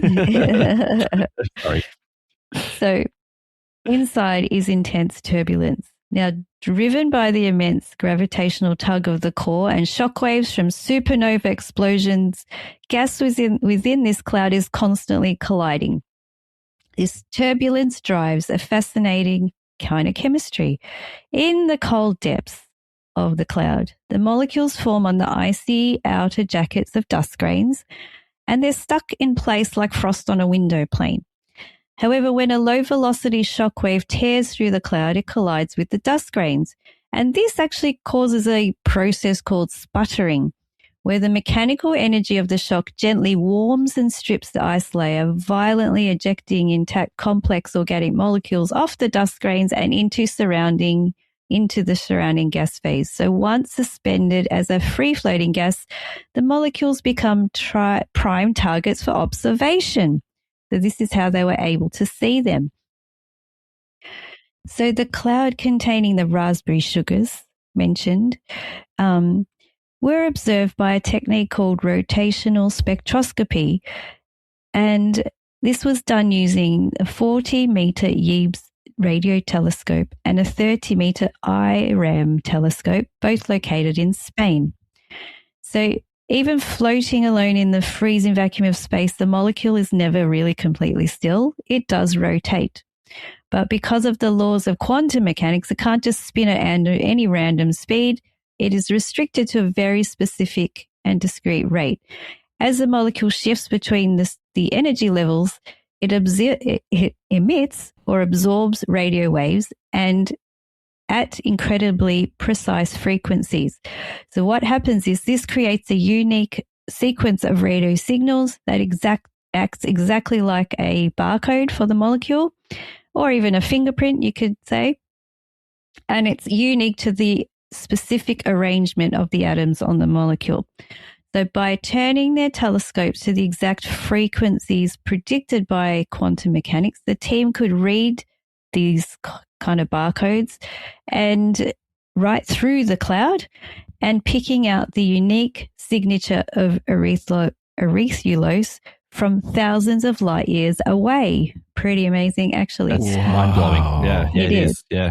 Sorry. So inside is intense turbulence. Now, driven by the immense gravitational tug of the core and shockwaves from supernova explosions, gas within this cloud is constantly colliding. This turbulence drives a fascinating kind of chemistry. In the cold depths of the cloud, the molecules form on the icy outer jackets of dust grains, and they're stuck in place like frost on a window pane. However, when a low-velocity shockwave tears through the cloud, it collides with the dust grains, and this actually causes a process called sputtering, where the mechanical energy of the shock gently warms and strips the ice layer, violently ejecting intact complex organic molecules off the dust grains and into the surrounding gas phase. So once suspended as a free-floating gas, the molecules become prime targets for observation. So this is how they were able to see them. So the cloud containing the raspberry sugars mentioned were observed by a technique called rotational spectroscopy, and this was done using a 40-meter Yeeves radio telescope and a 30-meter IRAM telescope, both located in Spain. So even floating alone in the freezing vacuum of space, the molecule is never really completely still. It does rotate. But because of the laws of quantum mechanics, it can't just spin at any random speed. It is restricted to a very specific and discrete rate. As the molecule shifts between the energy levels, it emits or absorbs radio waves and at incredibly precise frequencies. So what happens is this creates a unique sequence of radio signals that acts exactly like a barcode for the molecule, or even a fingerprint, you could say. And it's unique to the specific arrangement of the atoms on the molecule. So by turning their telescopes to the exact frequencies predicted by quantum mechanics, the team could read these kind of barcodes and right through the cloud and picking out the unique signature of erythrulose from thousands of light years away. Pretty amazing, actually. That's mind-blowing. Yeah, it is. Yeah.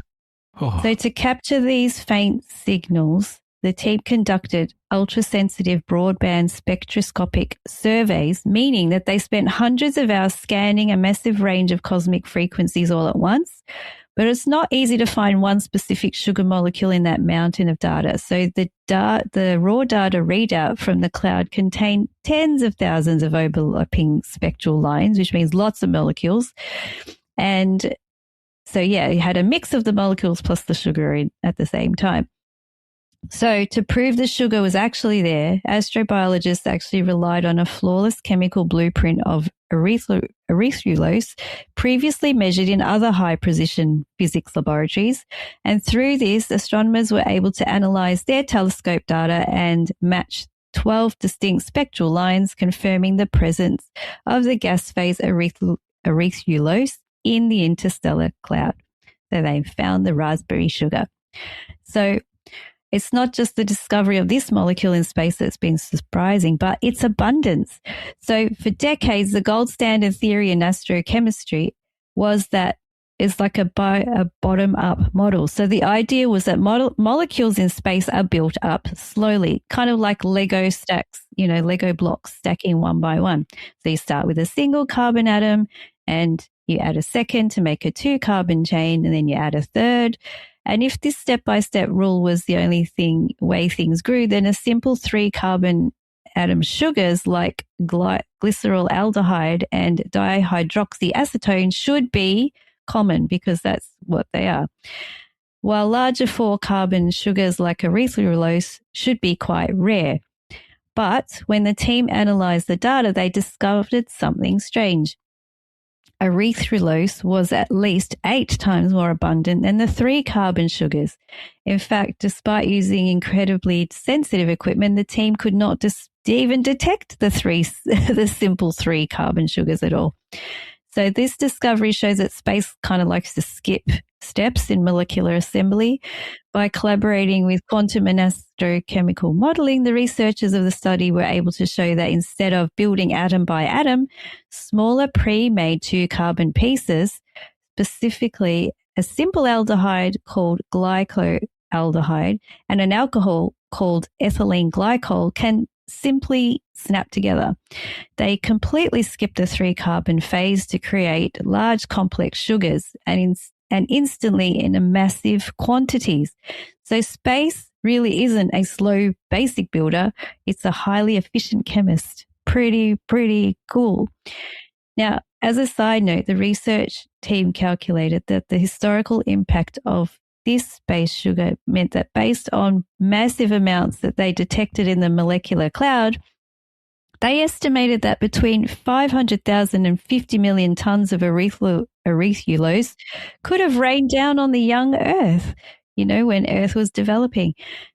So to capture these faint signals, the team conducted ultrasensitive broadband spectroscopic surveys, meaning that they spent hundreds of hours scanning a massive range of cosmic frequencies all at once. But it's not easy to find one specific sugar molecule in that mountain of data. So the raw data readout from the cloud contained tens of thousands of overlapping spectral lines, which means lots of molecules. And so, yeah, you had a mix of the molecules plus the sugar at the same time. So to prove the sugar was actually there, astrobiologists actually relied on a flawless chemical blueprint of erythrulose previously measured in other high-precision physics laboratories. And through this, astronomers were able to analyze their telescope data and match 12 distinct spectral lines confirming the presence of the gas phase erythrulose in the interstellar cloud. So they found the raspberry sugar. So it's not just the discovery of this molecule in space that's been surprising, but its abundance. So for decades, the gold standard theory in astrochemistry was that it's like a bottom-up model. So the idea was that molecules in space are built up slowly, kind of like Lego stacks, Lego blocks stacking one by one. So you start with a single carbon atom and you add a second to make a 2-carbon chain, and then you add a third. And if this step-by-step rule was the only way things grew, then a simple 3-carbon atom sugars like glycerolaldehyde and dihydroxyacetone should be common because that's what they are. While larger 4-carbon sugars like erythrulose should be quite rare. But when the team analyzed the data, they discovered something strange. Erythrulose was at least 8 times more abundant than the 3-carbon sugars. In fact, despite using incredibly sensitive equipment, the team could not even detect the simple 3-carbon sugars at all. So this discovery shows that space kind of likes to skip steps in molecular assembly. By collaborating with quantum and astrochemical modeling, the researchers of the study were able to show that instead of building atom by atom, smaller pre-made 2-carbon pieces, specifically a simple aldehyde called glycoaldehyde and an alcohol called ethylene glycol, can simply snap together. They completely skip the 3-carbon phase to create large complex sugars and instantly in massive quantities. So space really isn't a slow basic builder. It's a highly efficient chemist. Pretty cool. Now, as a side note, the research team calculated that the historical impact of this space sugar meant that based on massive amounts that they detected in the molecular cloud, they estimated that between 500,000 and 50 million tons of erythrulose could have rained down on the young Earth, when Earth was developing.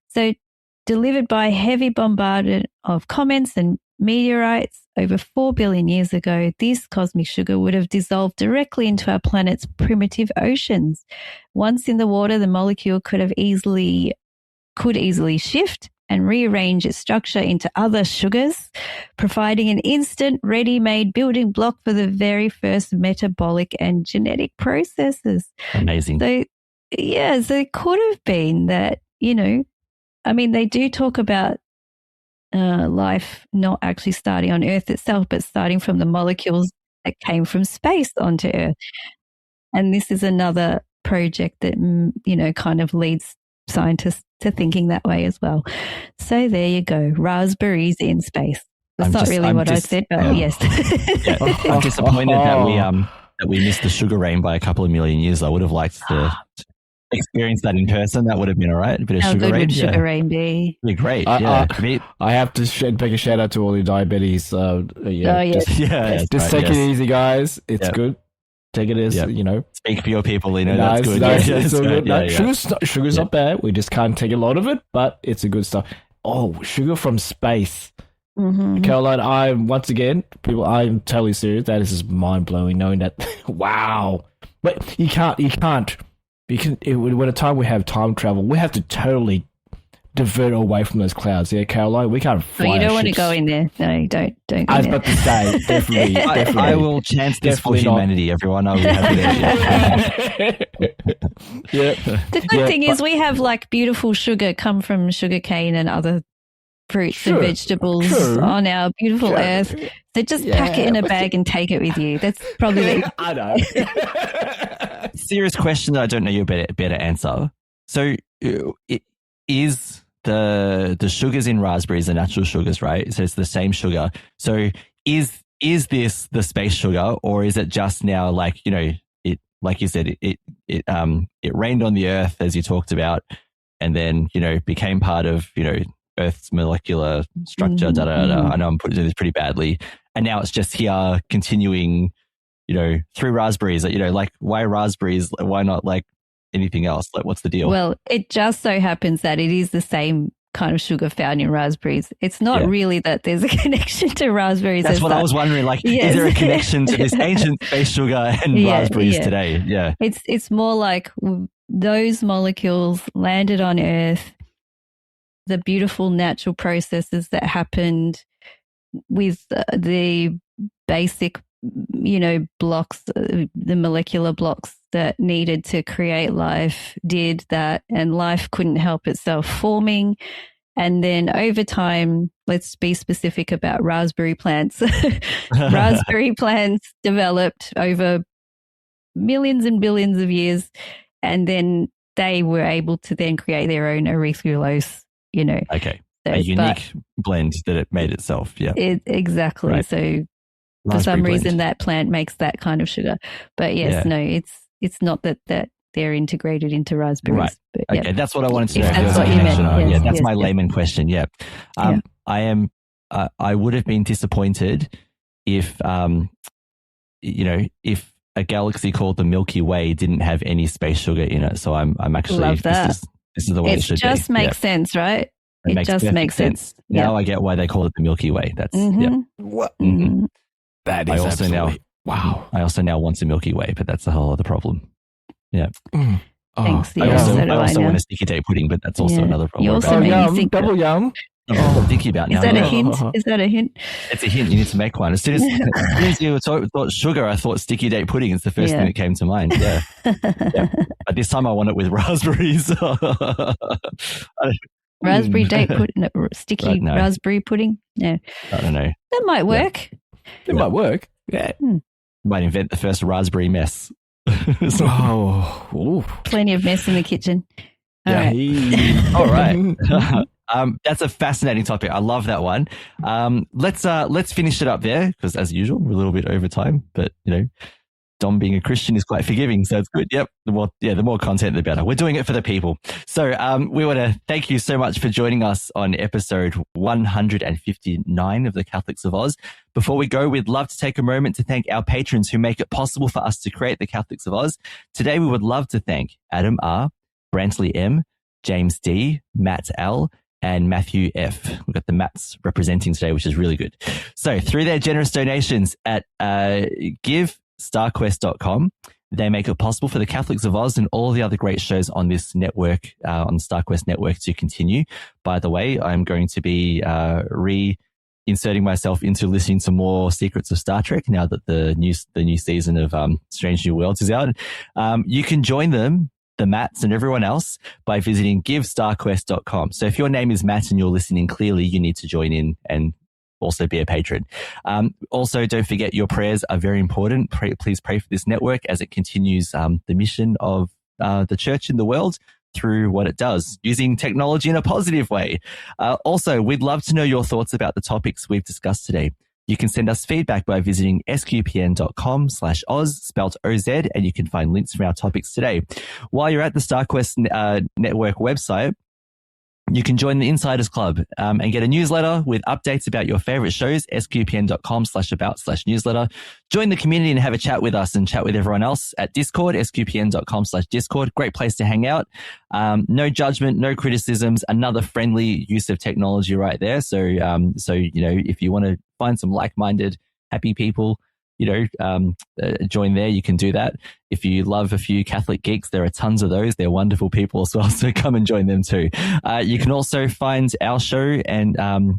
So delivered by heavy bombardment of comets and meteorites over 4 billion years ago, this cosmic sugar would have dissolved directly into our planet's primitive oceans. Once in the water, the molecule could easily shift and rearrange its structure into other sugars, providing an instant ready-made building block for the very first metabolic and genetic processes. Amazing. So it could have been that, they do talk about life not actually starting on Earth itself, but starting from the molecules that came from space onto Earth. And this is another project that, kind of leads scientists to thinking that way as well. So there you go, raspberries in space. That's not really what I said, but yes. I'm disappointed that we missed the sugar rain by a couple of million years. I would have liked to experienced that in person, that would have been all right. A bit of How sugar good rain. would sugar rain be? Be great. I have to make a shout out to all the diabetes. Just take it easy, guys. It's good. Take it as Speak for your people, Lino. Nice, that's good. nice. Yeah, It's all good. right. Sugar's not bad. We just can't take a lot of it, but it's a good stuff. Oh, sugar from space. Mm-hmm. Caroline, I'm totally serious. That is just mind blowing knowing that. Wow. But you can't. When a time we have time travel, we have to totally divert away from those clouds. Yeah, Caroline, we can't fly. You don't want to ships. go in there. No, don't go I was there. about to say, definitely. I will chance this for humanity, everyone. I will have The good thing is we have like beautiful sugar come from sugarcane and other fruits and vegetables on our beautiful earth. So just pack it in a bag and take it with you. That's probably I know. Serious question that I don't know your better answer. So is the sugars in raspberries the natural sugars, right? So it's the same sugar. So is this the space sugar, or is it just now like, it, like you said, it rained on the earth as you talked about, and then, became part of, Earth's molecular structure, I know I'm putting this pretty badly. And now it's just here continuing, through raspberries, like why raspberries? Why not like anything else? Like what's the deal? Well, it just so happens that it is the same kind of sugar found in raspberries. It's not really that there's a connection to raspberries. That's what I was wondering. Like, is there a connection to this ancient space sugar and raspberries today? Yeah. It's more like those molecules landed on Earth, the beautiful natural processes that happened with the basic, blocks, the molecular blocks that needed to create life did that, and life couldn't help itself forming. And then over time, let's be specific about raspberry plants. Raspberry plants developed over millions and billions of years, and then they were able to then create their own erythrulose, Okay. A unique blend that it made itself. Yeah. Exactly. Right. So for some reason that plant makes that kind of sugar. But yes, no, it's not that they're integrated into raspberries. Right. But, okay. That's what I wanted to know. That's what you meant. Yes, that's my layman question. Yeah. I would have been disappointed if, if a galaxy called the Milky Way didn't have any space sugar in it. So I'm actually, love that. This is the way it should be. It just makes sense, right? It just makes sense. Now I get why they call it the Milky Way. That's What? Mm-hmm. That is wow. I also now want a Milky Way, but that's a whole other problem. Yeah. Thanks. I also want a sticky date pudding, but that's also another problem. You also double yum. I'm thinking about now. Is that a hint? Is that a hint? It's a hint. You need to make one. As soon as you thought sugar, I thought sticky date pudding is the first thing that came to mind. Yeah. But this time I want it with raspberries. Raspberry date pudding, sticky raspberry pudding. Yeah. I don't know. That might work. It might work. Yeah. Might invent the first raspberry mess. Plenty of mess in the kitchen. All right. That's a fascinating topic. I love that one. Let's finish it up there because, as usual, we're a little bit over time. But Dom being a Christian is quite forgiving, so it's good. Yep. The more content, the better. We're doing it for the people. So we want to thank you so much for joining us on episode 159 of the Catholics of Oz. Before we go, we'd love to take a moment to thank our patrons who make it possible for us to create the Catholics of Oz. Today, we would love to thank Adam R., Brantley M., James D., Matt L., and Matthew F. We've got the Matts representing today, which is really good. So through their generous donations at GiveStarQuest.com, they make it possible for the Catholics of Oz and all the other great shows on this network, on the StarQuest network, to continue. By the way, I'm going to be reinserting myself into listening to more Secrets of Star Trek now that the new season of Strange New Worlds is out. You can join them, the Matts and everyone else, by visiting GiveStarQuest.com. So if your name is Matt and you're listening clearly, you need to join in and also be a patron. Also, don't forget your prayers are very important. Please pray for this network as it continues the mission of the church in the world through what it does, using technology in a positive way. Also, we'd love to know your thoughts about the topics we've discussed today. You can send us feedback by visiting sqpn.com/Oz, spelt OZ, and you can find links from our topics today. While you're at the StarQuest Network website, you can join the Insiders Club and get a newsletter with updates about your favorite shows, sqpn.com/about/newsletter. Join the community and have a chat with us and chat with everyone else at Discord, sqpn.com/Discord. Great place to hang out. No judgment, no criticisms, another friendly use of technology right there. So, if you want to find some like-minded, happy people, join there. You can do that. If you love a few Catholic geeks, there are tons of those. They're wonderful people as well. So come and join them too. You can also find our show and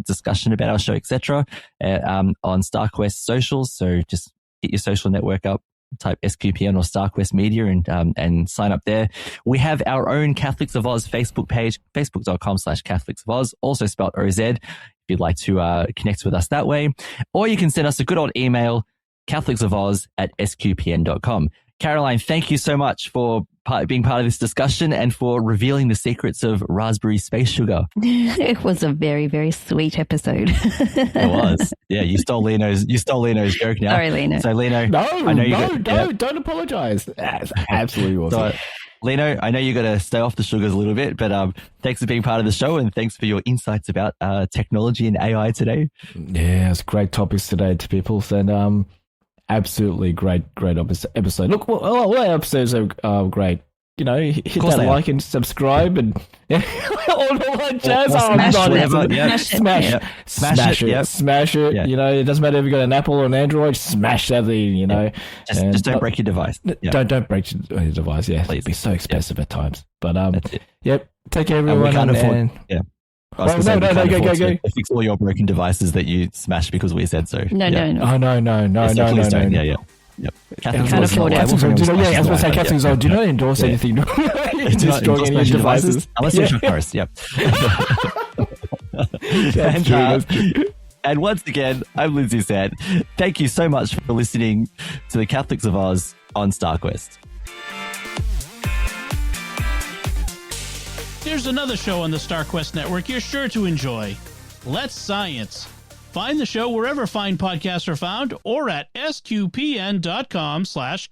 discussion about our show, etc., on StarQuest socials. So just hit your social network up, type SQPN or StarQuest Media and sign up there. We have our own Catholics of Oz Facebook page, facebook.com/Catholics of Oz, also spelled OZ. If you'd like to connect with us that way, or you can send us a good old email, catholicsofoz@sqpn.com. Caroline, thank you so much for being part of this discussion and for revealing the secrets of raspberry space sugar. It was a very, very sweet episode. It was. Yeah, you stole Lino's joke now. Sorry, Lino. So Lino, don't apologize. That's absolutely awesome. So, Lino, I know you got to stay off the sugars a little bit, but thanks for being part of the show and thanks for your insights about technology and AI today. Yeah, it's great topics today to people, and absolutely great episode. Look, all our episodes are great. Hit that like and subscribe and all that jazz. Smash it. Smash it. Yeah. It doesn't matter if you've got an Apple or an Android, smash that thing, Just don't break your device. Don't break your device, yeah. Please. It'd be so expensive at times. But, yep, take care, everyone. We can't afford, Go. To fix all your broken devices that you smashed because we said so. No. Oh, no. Please don't. Yeah. Yep. Can't afford it. I was going to say, Catholics, do not endorse anything. Destroying any devices. Unless you're Chuck Norris, yep. And once again, I'm Lindsay Sant. Thank you so much for listening to the Catholics of Oz on StarQuest. Here's another show on the StarQuest Network you're sure to enjoy. Let's Science. Find the show wherever fine podcasts are found or at sqpn.com/science.